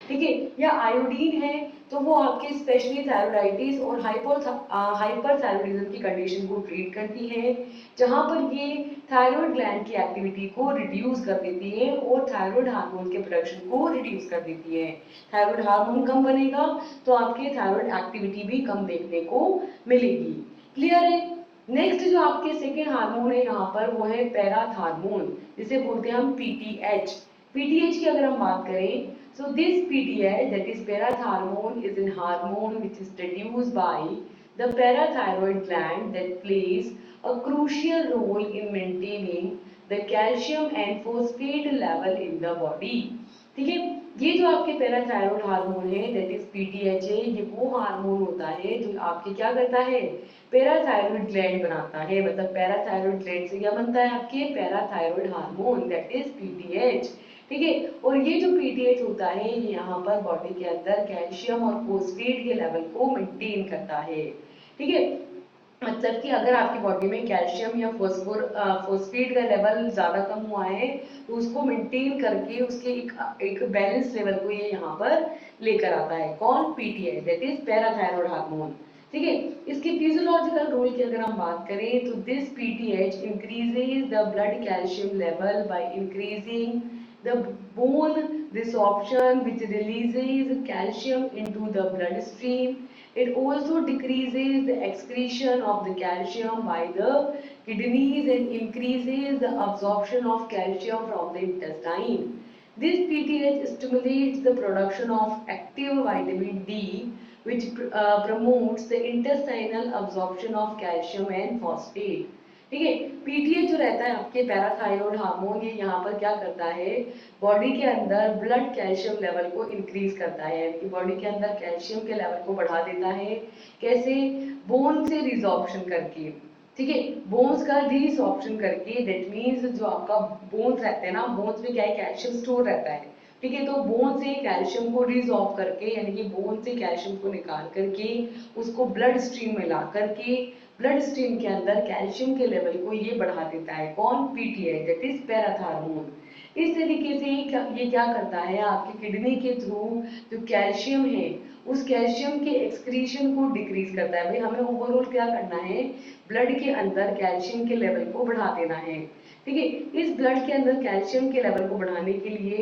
ठीक है, या आयोडीन है तो वो आपके स्पेशली थायरोडाइटिस और हाइपरथायरॉयडिज्म की कंडीशन को ट्रीट करती है, जहां पर ये थायराइड ग्लैंड की एक्टिविटी को रिड्यूस कर देती है और थायराइड हार्मोन के प्रोडक्शन को रिड्यूस कर देती है। थायराइड हार्मोन कम बनेगा तो आपके थायराइड एक्टिविटी भी कम देखने को मिलेगी। क्लियर है। नेक्स्ट जो आपके सेकेंड हार्मोन है यहाँ पर वो है पैराथार्मोन, जिसे बोलते हैं हम पीटीएच। पीटीएच की अगर हम बात करें, so this PTH, that is parathormone, is a hormone which is produced by the parathyroid gland that plays a crucial role in maintaining the calcium and phosphate level in the body. ठीक है, ये जो आपके parathyroid hormone है that is PTH है, ये वो hormone होता है जो आपके क्या करता है, पैराथायरॉयड ग्लैंड बनाता है। मतलब पैराथायरॉयड ग्लैंड से क्या बनता है, आपके parathyroid hormone that is PTH. ठीक है, और ये जो पीटीएच होता है ये यहाँ पर बॉडी के अंदर कैल्शियम और फोस्फेट के लेवल को मेंटेन करता है। ठीक है, मतलब कि अगर आपकी बॉडी में कैल्शियम या फोस्फेट का लेवल ज्यादा कम हुआ है तो उसको मेंटेन करके उसके एक बैलेंस लेवल को ये यहाँ पर लेकर आता है। कौन, PTH that is parathyroid hormone. ठीक है, इसके फिजियोलॉजिकल रोल की अगर हम बात करें तो this PTH increases the blood calcium level by increasing the bone resorption which releases calcium into the bloodstream. It also decreases the excretion of the calcium by the kidneys and increases the absorption of calcium from the intestine. This PTH stimulates the production of active vitamin D which promotes the intestinal absorption of calcium and phosphate. ठीक है, PTH जो रहता है आपके parathyroid hormone, ये यहाँ पर क्या करता है, बॉडी के अंदर ब्लड कैल्शियम लेवल को इंक्रीज करता है, यानी कि बॉडी के अंदर कैल्शियम के लेवल को बढ़ा देता है। कैसे, बोन से रिजॉर्प्शन करके। ठीक है, बोन्स का रिसॉर्प्शन करके, दैट मीन्स जो आपका बोन्स रहते हैं ना, बोन्स में क्या है, कैल्शियम स्टोर रहता है। ठीक है, तो बोन से कैल्शियम को रिजॉर्ब करके, यानी कि बोन से कैल्शियम को निकाल करके उसको ब्लड स्ट्रीम में ला करके ब्लड स्ट्रीम के अंदर कैल्शियम के लेवल को ये बढ़ा देता है। कौन, पीटीएच दैट इज पैराथार्मोन। इस तरीके से ये क्या करता है, आपकी किडनी के थ्रू जो कैल्शियम है उस कैल्शियम के एक्सक्रीशन को डिक्रीज करता है। भाई हमें ओवरऑल क्या करना है, ब्लड के अंदर कैल्शियम के लेवल को बढ़ा देना है। ठीक है। इस ब्लड के अंदर कैल्शियम के लेवल को बढ़ाने के लिए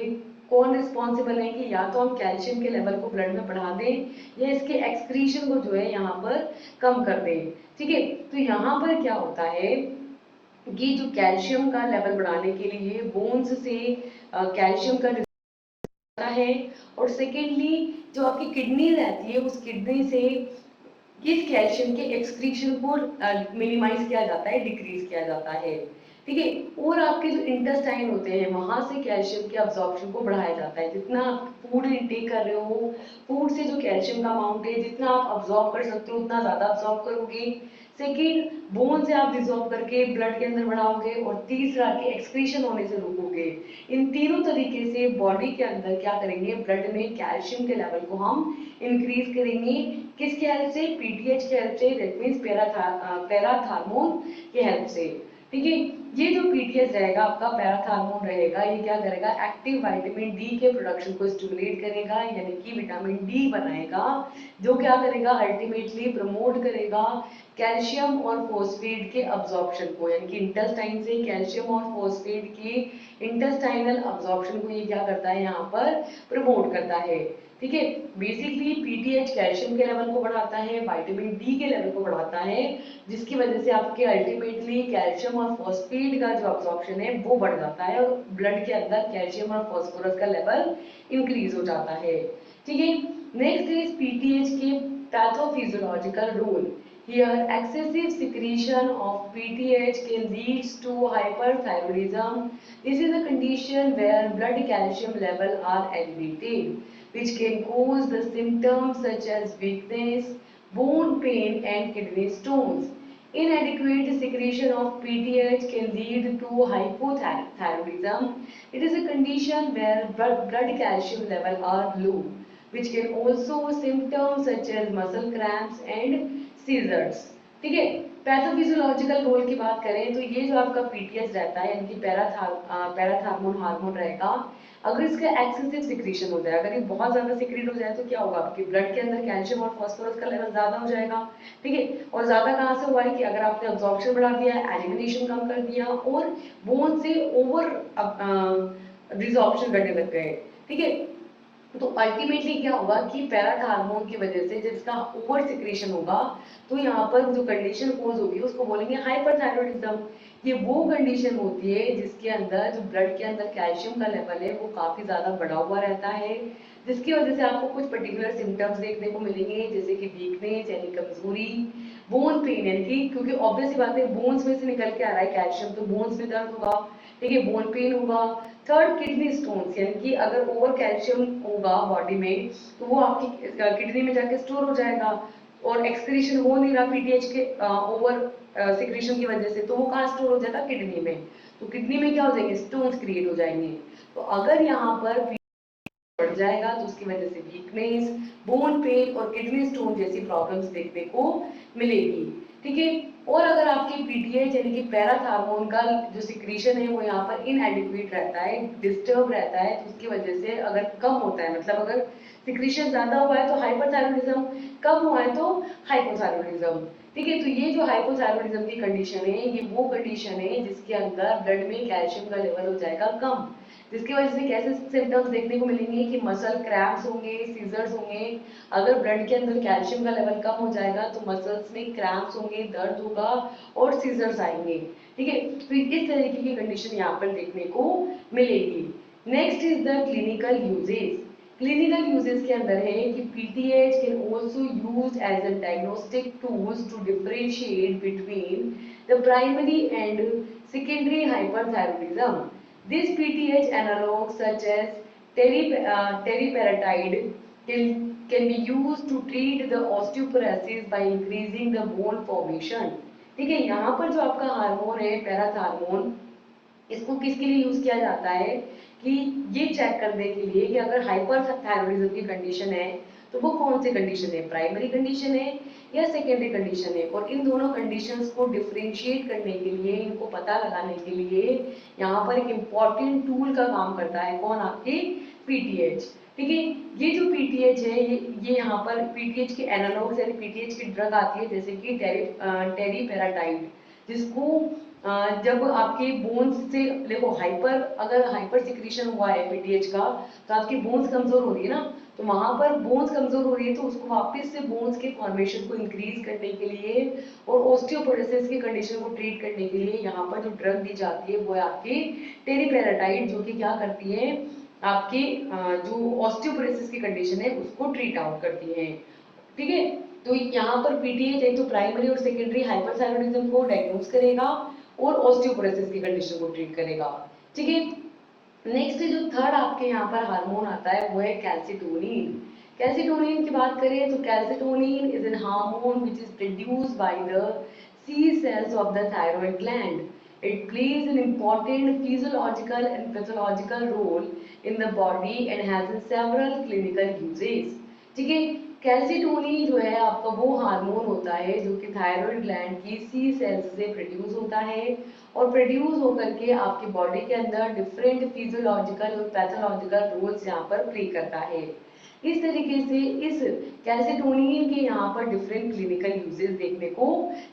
कौन रिस्पॉन्सिबल है कि या तो हम कैल्शियम के लेवल को ब्लड में बढ़ा दें या इसके एक्सक्रीशन को जो है यहाँ पर कम कर दें। ठीक है, तो यहाँ पर क्या होता है कि जो कैल्शियम का लेवल बढ़ाने के लिए बोन्स से कैल्शियम का है, और सेकेंडली जो आपकी किडनी रहती है उस किडनी से इस कैल्शियम के एक्सक्रीशन को मिनिमाइज किया जाता है, डिक्रीज किया जाता है। ठीक है, और आपके जो इंटेस्टाइन होते हैं वहां से कैल्शियम के अब्जॉर्प्शन को बढ़ाया जाता है। जितना आप फूड इनटेक कर रहे हो, फूड से जो कैल्शियम का अमाउंट है जितना आप अब्जॉर्ब कर सकते हो उतना ज्यादा अब्जॉर्ब करोगे। सेकेंड, बोन से आप डिजॉल्व करके ब्लड के अंदर बढ़ाओगे, और तीसरा कि एक्सक्रीशन होने से रोकोगे। इन तीनों तरीके से बॉडी के अंदर क्या करेंगे, ब्लड में कैल्शियम के लेवल को हम इंक्रीज करेंगे। किसके हेल्प से, पीटीएच के हेल्प से, दैट मीन्स पैराथार्मोन के हेल्प से। ठीक है, ये जो पीटीएच रहेगा आपका पैराथार्मोन रहेगा, ये क्या करेगा, एक्टिव विटामिन डी के प्रोडक्शन को स्टिमुलेट करेगा, यानी कि विटामिन डी बनाएगा, जो क्या करेगा, अल्टीमेटली प्रमोट करेगा कैल्शियम और फोस्फेट के अब्जॉर्प्शन को, यानी कि इंटेस्टाइन से कैल्शियम और फोस्फेट के इंटेस्टाइनल अब्जॉर्प्शन को ये क्या करता है, यहाँ पर प्रमोट करता है। ठीक है, बेसिकली पीटीएच कैल्शियम के लेवल को बढ़ाता है, विटामिन डी के लेवल को बढ़ाता है, जिसकी वजह से आपके अल्टीमेटली कैल्शियम और फॉस्फेट का जो अब्जॉर्प्शन है वो बढ़ जाता है, और ब्लड के अंदर कैल्शियम और फॉस्फोरस का लेवल इंक्रीज हो जाता है। ठीक है, नेक्स्ट इज पीटीएच के pathophysiological role. Here, excessive secretion of PTH can lead to hyperthyroidism. This is a condition where blood calcium level are elevated, which can cause the symptoms such as weakness, bone pain, and kidney stones. Inadequate secretion of PTH can lead to hypothyroidism. It is a condition where blood calcium level are low, which can also symptoms such as muscle cramps and seizures. ठीक है, pathophysiological role की बात करें तो ये जो आपका PTS रहता है, यानी कि पैराथार्मोन हार्मोन रहेगा, अगर इसका एक्सेसिव सिक्रीशन हो जाए, अगर ये बहुत ज्यादा सिक्रीट हो जाए तो क्या होगा, आपके ब्लड के अंदर कैल्शियम और फास्फोरस का लेवल ज्यादा हो जाएगा। ठीक है, और ज्यादा कहाँ से हुआ है कि अगर आपने अब्जॉर्प्शन बढ़ा दिया, एलिमिनेशन कम कर दिया, और बोन से ओवर रिजॉर्प्शन करने लग गए। ठीक है, तो अल्टीमेटली क्या होगा कि पैराथ हार्मोन की वजह से जब इसका ओवर सिक्रेशन होगा तो यहाँ पर जो कंडीशन कोज होगी उसको बोलेंगे हाइपरथायरॉइडिज्म। ये वो कंडीशन होती है जिसके अंदर जो ब्लड के अंदर कैल्शियम का लेवल है वो काफी ज्यादा बढ़ा हुआ रहता है, जिसकी वजह से आपको कुछ पर्टिकुलर सिम्टम्स देखने को मिलेंगे, जैसे कि वीकनेस यानी कमजोरी, बोन पेन यानी कि क्योंकि ऑब्वियस बात है बोन्स में से निकल के आ रहा है कैल्शियम, तो बोन्स में दर्द होगा। ठीक है, बोन पेन होगा। थर्ड, किडनी स्टोन्स, यानी कि अगर ओवर कैल्शियम होगा बॉडी में तो वो आपकी किडनी में जाके स्टोर हो जाएगा, और एक्सक्रीशन हो नहीं रहा पीटीएच के ओवर सिक्रीशन की वजह से, तो वो कहाँ स्टोर हो जाएगा, किडनी में। तो किडनी में क्या हो जाएंगे, स्टोन्स क्रिएट हो जाएंगे। तो अगर यहाँ पर बढ़ जाएगा तो उसकी वजह से वीकनेस, बोन पेन और किडनी स्टोन जैसी प्रॉब्लम्स देखने को मिलेगी। ठीक है, और अगर आपके पीटीएच यानी कि पैराथार्मोन का जो सिक्रीशन है वो यहाँ पर इनएडिक्वेट रहता है, डिस्टर्ब रहता है, तो उसकी वजह से अगर कम होता है, मतलब अगर सिक्रीशन ज्यादा हुआ है तो हाइपरथायरॉइडिज्म, कम हुआ है तो हाइपोथायरॉइडिज्म। ठीक है, तो ये जो हाइपोथायरॉइडिज्म की कंडीशन है ये वो कंडीशन है जिसके अंदर ब्लड में कैल्शियम का लेवल हो जाएगा कम, जिसकी वजह से कैसे सिम्टम्स देखने को मिलेंगे कि मसल क्रैम्प्स होंगे, सीजर्स होंगे। अगर ब्लड के अंदर कैल्शियम का लेवल कम हो जाएगा तो मसल्स में क्रैम्प्स होंगे, दर्द होगा और सीजर्स आएंगे। ठीक है, तो इस तरीके की कंडीशन यहाँ पर देखने को मिलेगी। Next is the clinical uses. Clinical uses के अंदर है कि PTH can also used as a diagnostic tools to differentiate between the primary and secondary hyperthyroidism. These PTH analogs such as teriparatide can be used to treat the osteoporosis by increasing the bone formation। ठीक है, यहाँ पर जो आपका hormone है parathormone, इसको किसके लिए यूज किया जाता है कि ये चेक करने के लिए कि अगर हाइपरथायरॉइडिज्म की कंडीशन है तो वो कौन सी कंडीशन है, प्राइमरी कंडीशन है या सेकेंडरी कंडीशन है, और इन दोनों कंडीशंस को डिफरेंशिएट करने के लिए, इनको पता लगाने के लिए यहाँ पर एक इम्पॉर्टेंट टूल का काम करता है, कौन, आपके पीटीएच। ठीक है, ये जो पीटीएच है ये यहाँ पर पीटीएच के एनालॉग्स यानी पीटीएच की ड्रग आती है, जैसे कि टेरीपेराटाइड, जिसको जब आपके बोन्स से देखो हाइपर, अगर हाइपर सिक्रीशन हुआ है पीटीएच का तो आपकी बोन्स कमजोर हो रही है ना, तो वहां पर बोन्स कमजोर हो रही है तो उसको वापस से बोन्स के फॉर्मेशन को इंक्रीज करने के लिए और ऑस्टियोपोरोसिस की कंडीशन को ट्रीट करने के लिए यहाँ पर जो ड्रग दी जाती है वो है आपकी टेरिपेराटाइड, जो कि क्या करती है आपकी जो ऑस्टियोपोरोसिस की कंडीशन है उसको ट्रीट आउट करती है। ठीक है, तो यहाँ पर पीटीएच एक तो प्राइमरी और सेकेंडरी हाइपरथायरॉयडिज्म को डायग्नोज करेगा और ऑस्टियोपोरोसिस की कंडीशन को ट्रीट करेगा। ठीक है, नेक्स्ट जो थर्ड आपके यहाँ पर हार्मोन आता है वो है कैल्सिटोनिन। कैल्सिटोनिन की बात करें तो calcitonin is an hormone which is produced by the C cells of the thyroid gland. It plays an important physiological and pathological role in the body and has several clinical uses. ठीक है, calcitonin जो है आपका वो hormone होता है जो कि थायराइड ग्लैंड की सी सेल्स से प्रोड्यूस होता है और प्रोड्यूस होकर के आपकी बॉडी के अंदर डिफरेंट फिजियोलॉजिकल और पैथोलॉजिकल रोल्स यहाँ पर प्ले करता है। इस तरीके से इस कैल्सिटोनिन के यहाँ पर डिफरेंट क्लिनिकल यूजेस देखने को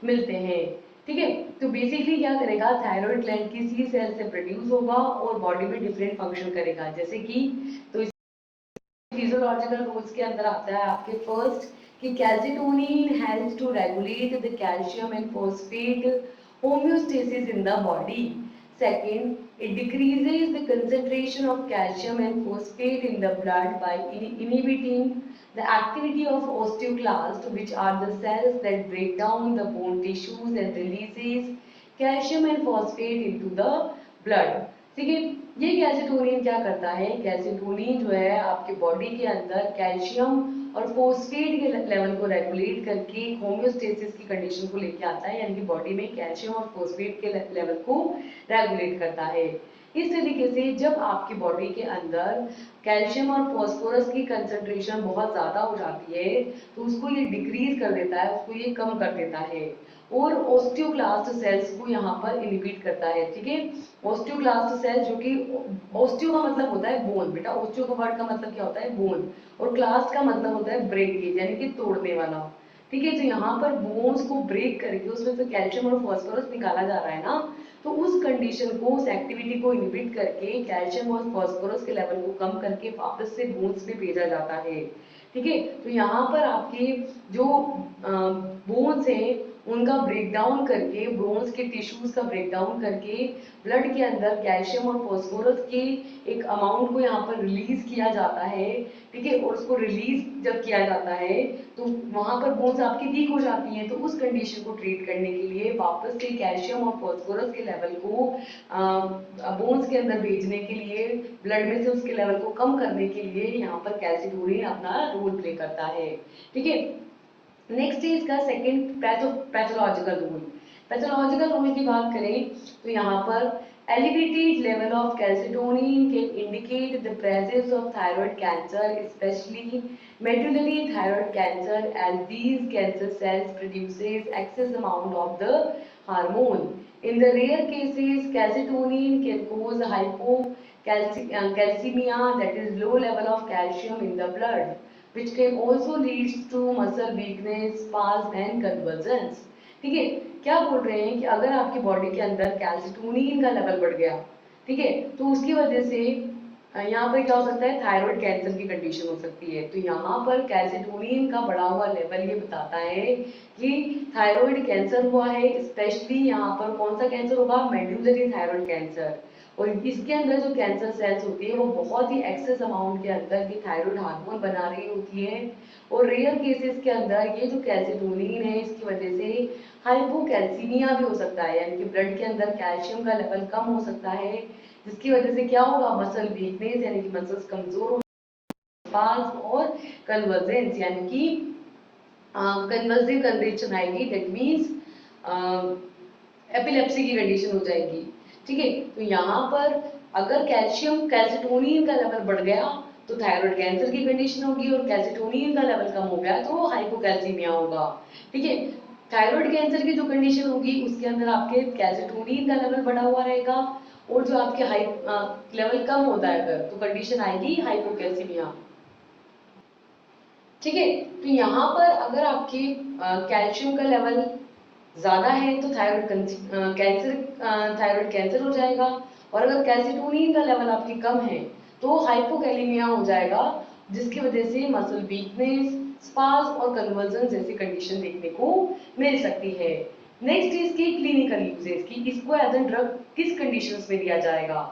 मिलते हैं। ठीक है, तो बेसिकली क्या करेगा, थायराइड ग्लैंड की सी सेल से प्रोड्यूस होगा और बॉडी में डिफरेंट फंक्शन करेगा, जैसे कि तो फिजियोलॉजिकल रूल्स के अंदर आता है आपके फर्स्ट कि calcitonin helps to regulate the calcium and phosphate homeostasis in the body. Second, it decreases the concentration of calcium and phosphate in the blood by inhibiting the activity of osteoclasts, which are the cells that break down the bone tissues and releases calcium and phosphate into the blood. ठीक है, ये calcitonin क्या करता है, calcitonin जो है आपके body के अंदर कैल्शियम और फोस्फेट के लेवल को रेगुलेट करके होम्योस्टेसिस की कंडीशन को लेके आता है, यानी कि बॉडी में कैल्शियम और फोस्फेट के लेवल को रेगुलेट करता है। इस तरीके से जब आपकी बॉडी के अंदर कैल्शियम और फॉस्फोरस की कंसंट्रेशन बहुत ज्यादा हो जाती है तो उसको ये डिक्रीज कर देता है, उसको ये कम कर देता है और ऑस्टियोक्लास्ट सेल्स को यहाँ पर इनहिबिट करता है। ठीक है, ऑस्टियोक्लास्ट सेल जो कि ऑस्टियो का मतलब होता है बोन, बेटा ऑस्टियो का वर्ड का मतलब क्या होता है बोन, और क्लास्ट का मतलब होता है ब्रेकेज यानी कि तोड़ने वाला। ठीक है, तो यहाँ पर बोन्स को ब्रेक करके उसमें से कैल्शियम और फॉस्फोरस निकाला जा रहा है ना, तो उस कंडीशन को, उस एक्टिविटी को इनहिबिट करके कैल्शियम और फॉस्फोरस के लेवल को कम करके वापस से बोन्स में भेजा जाता है। ठीक है, तो यहाँ पर आपके जो बोन्स हैं उनका ब्रेकडाउन करके, बोन्स के टिश्यूज का ब्रेकडाउन करके ब्लड के अंदर कैल्शियम और फॉस्फोरस के एक अमाउंट को यहाँ पर रिलीज किया जाता है। ठीक है, और उसको रिलीज जब किया जाता है तो वहां पर बोन्स आपकी वीक हो जाती हैं, तो उस कंडीशन को ट्रीट करने के लिए वापस से कैल्शियम और फॉस्फोरस के लेवल को बोन्स के अंदर भेजने के लिए, ब्लड में से उसके लेवल को कम करने के लिए यहाँ पर कैल्सिटोनिन अपना रोल प्ले करता है। ठीक है, नेक्स्ट है इसका second pathological rule. Pathological rule की बात करें तो यहाँ पर elevated level of calcitonin can indicate the presence of thyroid cancer, especially medullary thyroid cancer, as these cancer cells produces excess amount of the hormone. In the rare cases, calcitonin can cause hypocalcemia, that is low level of calcium in the blood, which can also lead to muscle weakness, spasm and convulsions. ठीक है, क्या बोल रहे हैं कि अगर आपकी body के अंदर कैल्सिटोनिन का लेवल बढ़ गया, ठीक है, तो उसकी वजह से यहाँ पर क्या हो सकता है, थायराइड कैंसर की कंडीशन हो सकती है। तो यहाँ पर कैल्सिटोनिन का बढ़ा हुआ लेवल ये बताता है कि थायराइड कैंसर हुआ है, स्पेशली यहाँ पर कौन सा कैंसर होगा, मेडुलरी थायराइड कैंसर। और इसके अंदर जो कैंसर सेल्स होती है वो बहुत ही एक्सेस अमाउंट के अंदर की थायराइड हार्मोन बना रही होती है, और रेयर केसेस के अंदर ये जो कैल्सिटोनिन है इसकी वजह से हाइपोकैल्सीमिया भी हो सकता है, यानी कि ब्लड के अंदर कैल्शियम का लेवल कम हो सकता है, जिसकी वजह से क्या होगा, मसल वीकनेस यानी कि मसल्स कमजोर हो, स्पाज्म और कन्वर्जेंस यानी कि कन्वर्सिव कंडिशन आएगी, दैट मींस एपिलेप्सी की कंडीशन हो जाएगी। ठीक है, तो यहाँ पर अगर कैल्शियम कैल्सिटोनिन का लेवल बढ़ गया तो थायराइड कैंसर की कंडीशन होगी, और कैल्सिटोनिन का लेवल कम हो गया तो हाइपोकैल्सीमिया होगा। ठीक है, थायराइड कैंसर की जो कंडीशन होगी उसके अंदर आपके कैल्सिटोनिन का लेवल बढ़ा हुआ रहेगा, और जो आपके लेवल कम होता है अगर, तो कंडीशन आएगी हाइपोकैल्सीमिया। ठीक है, तो यहाँ पर अगर आपके कैल्शियम का लेवल ज़्यादा है तो थायराइड कैंसर हो जाएगा, और अगर कैल्सिटोनिन का लेवल आपकी कम है तो हाइपोकैलेमिया हो जाएगा, जिसकी वजह से मसल वीकनेस, स्पाज और कन्वर्जन जैसी कंडीशन देखने को मिल सकती है। नेक्स्ट इसकी क्लिनिकल यूजेस की इसको एज एन ड्रग किस कंडीशंस में दिया जाएगा।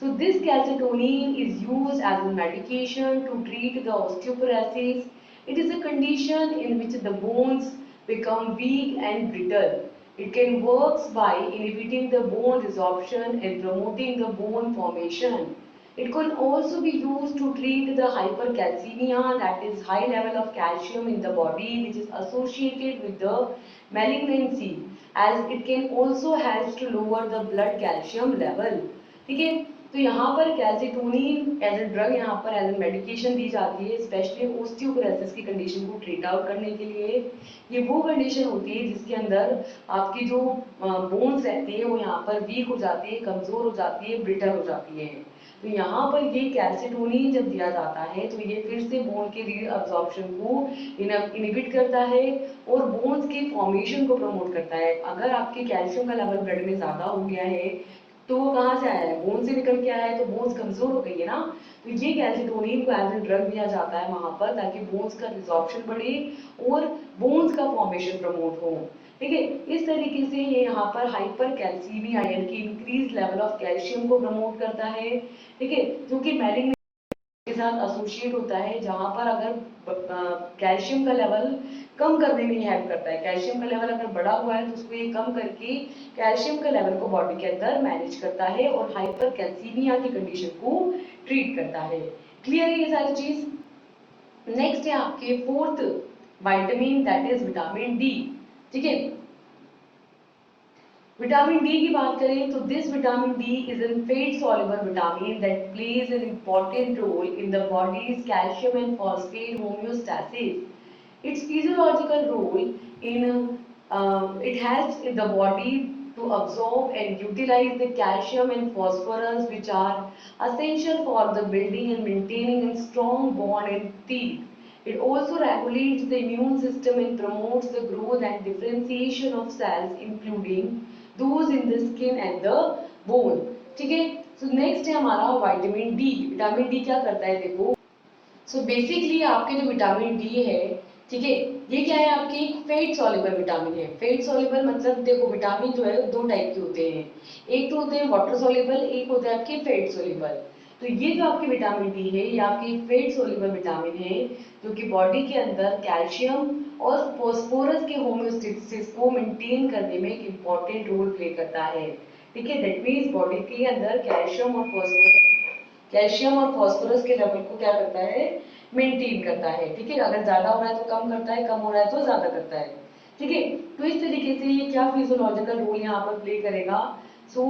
So this calcitonin is used as a medication to treat the osteoporosis. It is a condition in which the bones become weak and brittle. It can work by inhibiting the bone resorption and promoting the bone formation. It can also be used to treat the hypercalcemia, that is high level of calcium in the body which is associated with the malignancy, as it can also help to lower the blood calcium level. ठीक है, तो यहाँ पर calcitonin as a drug यहाँ पर as a medication दी जाती है, specially osteoporosis की कंडीशन को ट्रीट आउट करने के लिए। ये वो कंडीशन होती है जिसके अंदर आपकी जो बोन्स रहती है वो यहाँ पर वीक हो जाती है, कमजोर हो जाती है, ब्रिटल हो जाती है। तो यहाँ पर ये कैल्सिटोनिन जब दिया जाता है तो ये फिर से बोन के रीअब्जॉर्प्शन को इनहिबिट करता है और बोन्स के फॉर्मेशन को प्रमोट करता है। अगर आपके कैल्शियम का लेवल ब्लड में ज्यादा हो गया है तो वो कहाँ से आया है, बोन से निकल के आया है, तो बोन्स कमजोर हो गई है ना। तो ये कैल्सिटोनिन को एज ए ड्रग दिया जाता है वहां पर, ताकि बोन्स का रिजॉर्प्शन बढ़े और बोन्स का फॉर्मेशन प्रमोट हो। ठीक है, इस तरीके से ये यहाँ पर हाइपर कैल्सीमिया यानी कि इंक्रीज लेवल ऑफ कैल्शियम को प्रमोट करता है। ठीक है, जो कि मैलिग्नेंसी के साथ एसोसिएट होता है, जहां पर अगर कैल्शियम का लेवल कम करने में हेल्प करता है। कैल्शियम का लेवल अगर बढ़ा हुआ है तो उसको ये कम करके कैल्शियम का लेवल को बॉडी के अंदर मैनेज करता है और हाइपर कैल्सीमिया की कंडीशन को ट्रीट करता है। क्लियर है ये सारी चीज। नेक्स्ट है आपके fourth vitamin, that is vitamin D. ठीक है, विटामिन डी की बात करें तो this vitamin D is an fat soluble vitamin that plays an important role in the body's calcium and phosphate homeostasis. Its physiological role in it helps in the body to absorb and utilize the calcium and phosphorus, which are essential for the building and maintaining a strong bond and teeth. It also regulates the immune system and promotes the growth and differentiation of cells, including those in the skin and the bone. ठीक है, so next है हमारा vitamin D. Vitamin D क्या करता है देखो। So basically आपके जो विटामिन डी है, ठीक है, ये क्या है, आपकी फेट सॉल्युबल विटामिन है। फेट सॉल्युबल मतलब देखो विटामिन जो है दो टाइप के होते हैं, एक तो होते हैं वाटर सॉल्युबल, एक होते हैं आपके फेट सॉल्युबल। तो ये जो आपके विटामिन डी है ये आपकी फेट सॉल्युबल विटामिन है, जो कि बॉडी के अंदर कैल्शियम और फॉस्फोरस के होम्योस्टेसिस को मेंटेन करने में एक इंपॉर्टेंट रोल प्ले करता है। ठीक है, दैट मीन्स बॉडी के अंदर कैल्शियम और फॉस्फोरस के लेवल को क्या करता है, मेंटेन करता है। ठीक है, अगर ज्यादा हो रहा है तो कम करता है, कम हो रहा है तो ज्यादा करता है। ठीक है, तो इस तरीके से ये क्या फिजियोलॉजिकल रोल यहाँ पर प्ले करेगा। So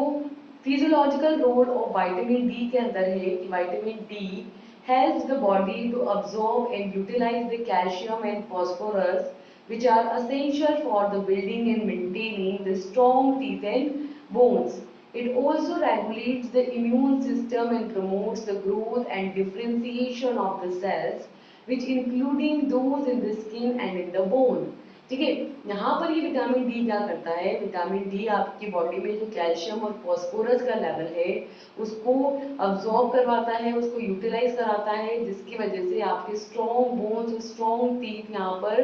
physiological role of vitamin D के अंदर है कि vitamin D helps the body to absorb and utilize the calcium and phosphorus, which are essential for the building and maintaining the strong teeth and bones. It also regulates the immune system and promotes the growth and differentiation of the cells, which including those in the skin and in the bone. ठीक है, यहाँ पर ये vitamin D क्या करता है, vitamin D आपकी body में जो कैल्शियम और फॉस्फोरस का लेवल है उसको अब्सॉर्ब करवाता है, उसको यूटिलाइज कराता है, जिसकी वजह से आपके स्ट्रॉन्ग बोन्स और स्ट्रॉन्ग टीथ यहाँ पर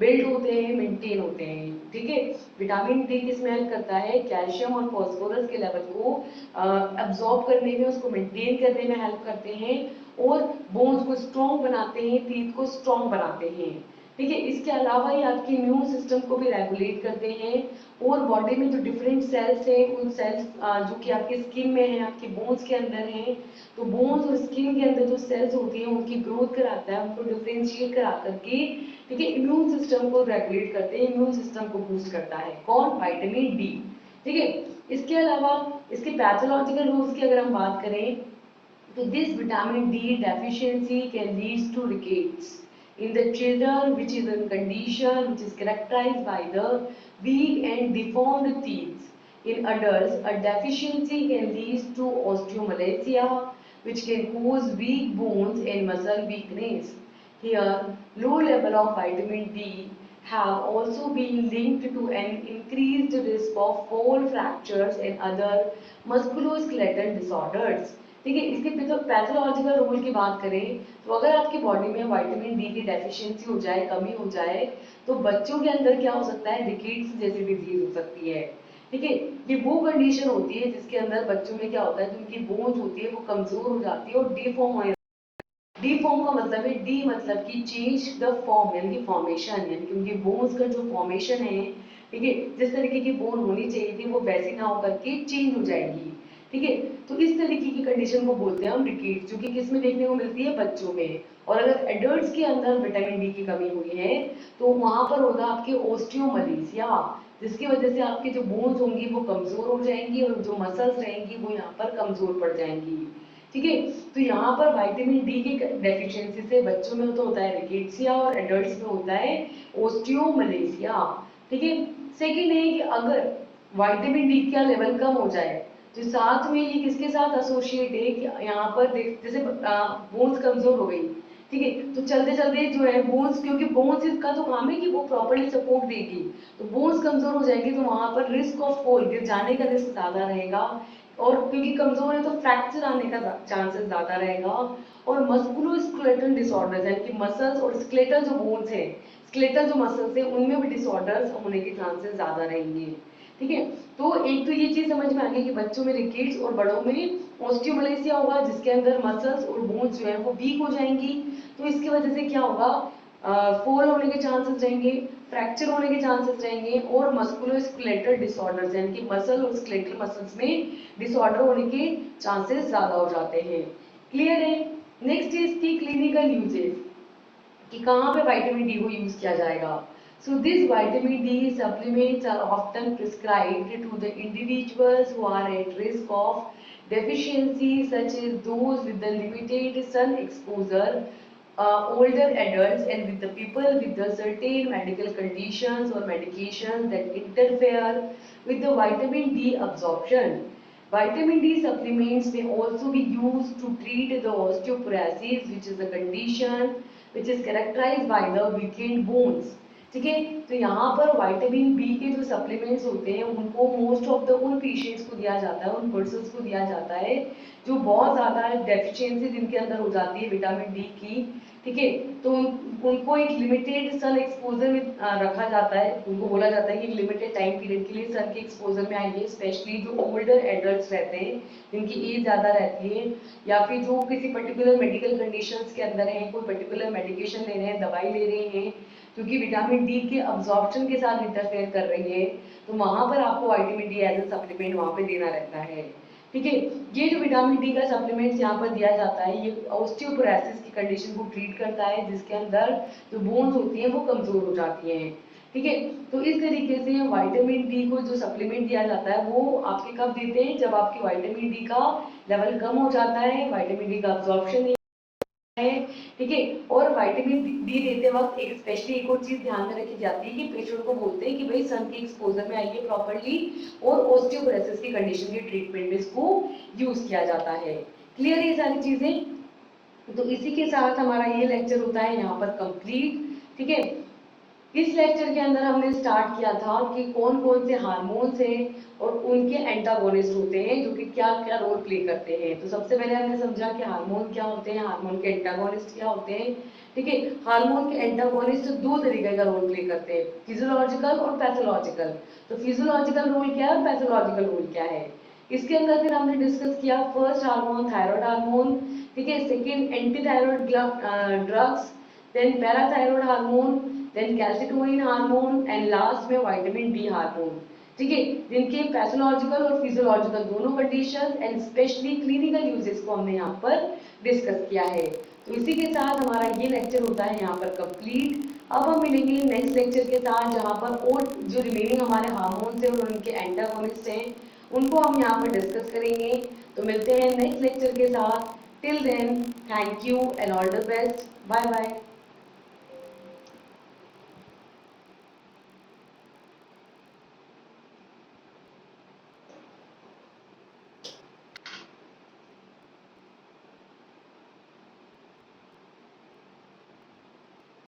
बिल्ड होते हैं, मेंटेन होते हैं। ठीक है, विटामिन डी किसमें हेल्प करता है, कैल्शियम और फॉस्फोरस के लेवल को अब्सॉर्ब करने में, उसको मेंटेन करने में हेल्प करते हैं और बोन्स को स्ट्रॉन्ग बनाते हैं, टीथ को स्ट्रॉन्ग बनाते हैं। ठीक है, इसके अलावा ये आपके इम्यून सिस्टम को भी रेगुलेट करते हैं और बॉडी में जो डिफरेंट सेल्स हैं उन सेल्स जो कि आपके स्किन में है, आपके बोन्स के अंदर हैं, तो बोन्स और स्किन के अंदर जो सेल्स होती हैं उनकी ग्रोथ कराता है, उनको डिफरेंशिएट करा करके, ठीक है, इम्यून सिस्टम को रेगुलेट करते हैं, इम्यून सिस्टम को बूस्ट करता है कौन, विटामिन डी। ठीक है, इसके अलावा इसके पैथोलॉजिकल रूल्स की अगर हम बात करें तो this vitamin D deficiency can lead to rickets in the children, which is a condition which is characterized by the weak and deformed teeth. In adults, a deficiency can lead to osteomalacia, which can cause weak bones and muscle weakness. Here, low level of vitamin D have also been linked to an increased risk of fall fractures and other musculoskeletal disorders। ठीक है, इसके pathological role की बात करें तो अगर आपकी body में विटामिन डी की डेफिशिएंसी हो जाए, कमी हो जाए, तो बच्चों के अंदर क्या हो सकता है, रिकेट्स जैसी डिजीज हो सकती है। ठीक है, ये वो कंडीशन होती है जिसके अंदर बच्चों में क्या होता है, जिनकी बोन्स होती है वो कमजोर हो जाती है और डिफॉर्म होने। डी फॉर्म का मतलब है, डी मतलब कि चेंज द फॉर्म, यानी कि फॉर्मेशन, यानी कि उनकी बोन्स का जो फॉर्मेशन है, ठीक है, जिस तरीके की बोन होनी चाहिए थी वो वैसी ना होकर के चेंज हो जाएगी। ठीक है, तो इस तरीके की कंडीशन को बोलते हैं हम रिकेट, जो कि किस में देखने को मिलती है, बच्चों में। और अगर एडल्ट्स के अंदर विटामिन डी की कमी हुई है तो वहां पर होगा आपके ओस्टियोमलेसिया, जिसकी वजह से आपकी जो बोन्स होंगी वो कमजोर हो जाएंगी और जो मसल्स रहेंगी वो यहाँ पर कमजोर पड़ जाएंगी। ठीक है, तो यहाँ पर विटामिन डी की डेफिशिएंसी से बच्चों में तो होता है रिकेट्सिया और एडल्ट्स में होता है ओस्टियोमलेसिया। ठीक है, सेकंड है कि अगर विटामिन डी का लेवल कम हो जाए तो साथ में ये किसके साथ एसोसिएट है कि यहाँ पर जैसे बोन्स कमजोर हो गई, ठीक है, तो चलते चलते जो है बोन्स, क्योंकि बोन्स का तो काम है कि वो प्रॉपर्ली सपोर्ट देगी, तो बोन्स कमजोर हो जाएंगे तो वहां पर रिस्क ऑफ फॉल, गिर जाने का रिस्क ज्यादा रहेगा, और क्योंकि कमजोर है तो फ्रैक्चर आने का चांसेस ज्यादा रहेगा। और मस्कुलोस्केलेटल डिसऑर्डर्स, यानी कि मसल्स और स्केलेटल जो बोन्स है, स्केलेटल जो मसल्स है उनमें भी डिसऑर्डर्स होने के चांसेस ज्यादा रहेंगे। ठीक है, तो एक तो ये चीज समझ में आ गई कि बच्चों में रिकेट्स और बड़ों में ऑस्टियोमलेसिया होगा, जिसके अंदर मसल्स और बोन्स जो है वो वीक हो जाएंगी, तो इसकी वजह से क्या होगा, फॉल होने के चांसेस रहेंगे, फ्रैक्चर होने के चांसेस रहेंगे, और मस्कुलोस्केलेटल डिसऑर्डर्स, यानी कि मसल और स्केलेटल मसल्स में डिसऑर्डर होने के चांसेस ज्यादा हो जाते हैं। क्लियर है। नेक्स्ट इज की क्लिनिकल यूजेस, कि कहाँ पे विटामिन डी को यूज किया जाएगा। So these vitamin D supplements are often prescribed to the individuals who are at risk of deficiency, such as those with the limited sun exposure, older adults, and with the people with the certain medical conditions or medications that interfere with the vitamin D absorption. Vitamin D supplements may also be used to treat the osteoporosis, which is a condition which is characterized by the weakened bones। ठीक है, तो यहाँ पर vitamin B के जो supplements होते हैं उनको मोस्ट ऑफ द उन पेशेंट्स को दिया जाता है, उन पर्सन्स को दिया जाता है जो बहुत ज्यादा डेफिशिएंसी जिनके अंदर हो जाती है विटामिन डी की। ठीक है, तो उनको एक लिमिटेड सन एक्सपोजर में रखा जाता है, उनको बोला जाता है कि लिमिटेड टाइम पीरियड के लिए सन के एक्सपोजर में आएंगे, स्पेशली जो ओल्डर एडल्ट्स रहते हैं जिनकी एज ज्यादा रहती है, या फिर जो किसी पर्टिकुलर मेडिकल कंडीशंस के अंदर हैं, कोई पर्टिकुलर मेडिकेशन ले रहे हैं, दवाई ले रहे हैं क्योंकि विटामिन डी के अब्जॉर्प्शन के साथ इंटरफेयर कर रही है, तो वहां पर आपको vitamin D as a supplement वहां पे देना रहता है। ठीक है, ये जो विटामिन डी का सप्लीमेंट यहाँ पर दिया जाता है ये ऑस्टियोपोरोसिस की कंडीशन को ट्रीट करता है, जिसके अंदर जो बोन्स होती हैं वो कमजोर हो जाती हैं। ठीक है, तो इस तरीके से विटामिन डी को जो सप्लीमेंट दिया जाता है वो आपके कब देते हैं, जब आपकी विटामिन डी का लेवल कम हो जाता है, विटामिन डी का अब्जॉर्प्शन है। ठीक है, और विटामिन डी देते वक्त एक स्पेशली एक और चीज ध्यान में रखी जाती है कि पेशेंट को बोलते हैं कि भाई सन के एक्सपोजर में आइए प्रॉपर्ली, और ऑस्टियोपोरोसिस की कंडीशन के ट्रीटमेंट में इसको यूज किया जाता है। क्लियर है ये सारी चीजें। तो इसी के साथ हमारा ये लेक्चर होता है यहाँ पर कंप्लीट। ठीक है, इस लेक्चर के अंदर हमने स्टार्ट किया था कि कौन कौन से हार्मोन्स हैं और उनके एंटागोनिस्ट होते हैं जो कि क्या क्या रोल प्ले करते हैं। तो सबसे पहले हमने समझा कि हार्मोन क्या होते हैं, हार्मोन के एंटागोनिस्ट क्या होते हैं। ठीक है, हार्मोन के एंटागोनिस्ट दो तरीके का रोल प्ले करते हैं, फिजियोलॉजिकल और पैथोलॉजिकल। तो फिजियोलॉजिकल रोल क्या है और पैथोलॉजिकल रोल क्या है, इसके अंदर फिर हमने डिस्कस किया। फर्स्ट हार्मोन थायराइड हार्मोन, ठीक है, second anti thyroid drugs, then parathyroid hormone, then calcitonin hormone, and last में विटामिन डी हार्मोन। ठीक है, जिनके पैथोलॉजिकल और फिजियोलॉजिकल दोनों condition and specially clinical uses को हमने यहाँ पर डिस्कस किया है। तो इसी के साथ हमारा ये लेक्चर होता है यहाँ पर कंप्लीट। अब हम मिलेंगे नेक्स्ट लेक्चर के साथ जहाँ पर और जो रिमेनिंग हमारे हार्मोन्स हैं और उनके एंटागोनिस्ट हैं उनको हम यहाँ पर डिस्कस करेंगे। तो मिलते हैं नेक्स्ट लेक्चर के साथ। Till then thank you and all the best, bye bye.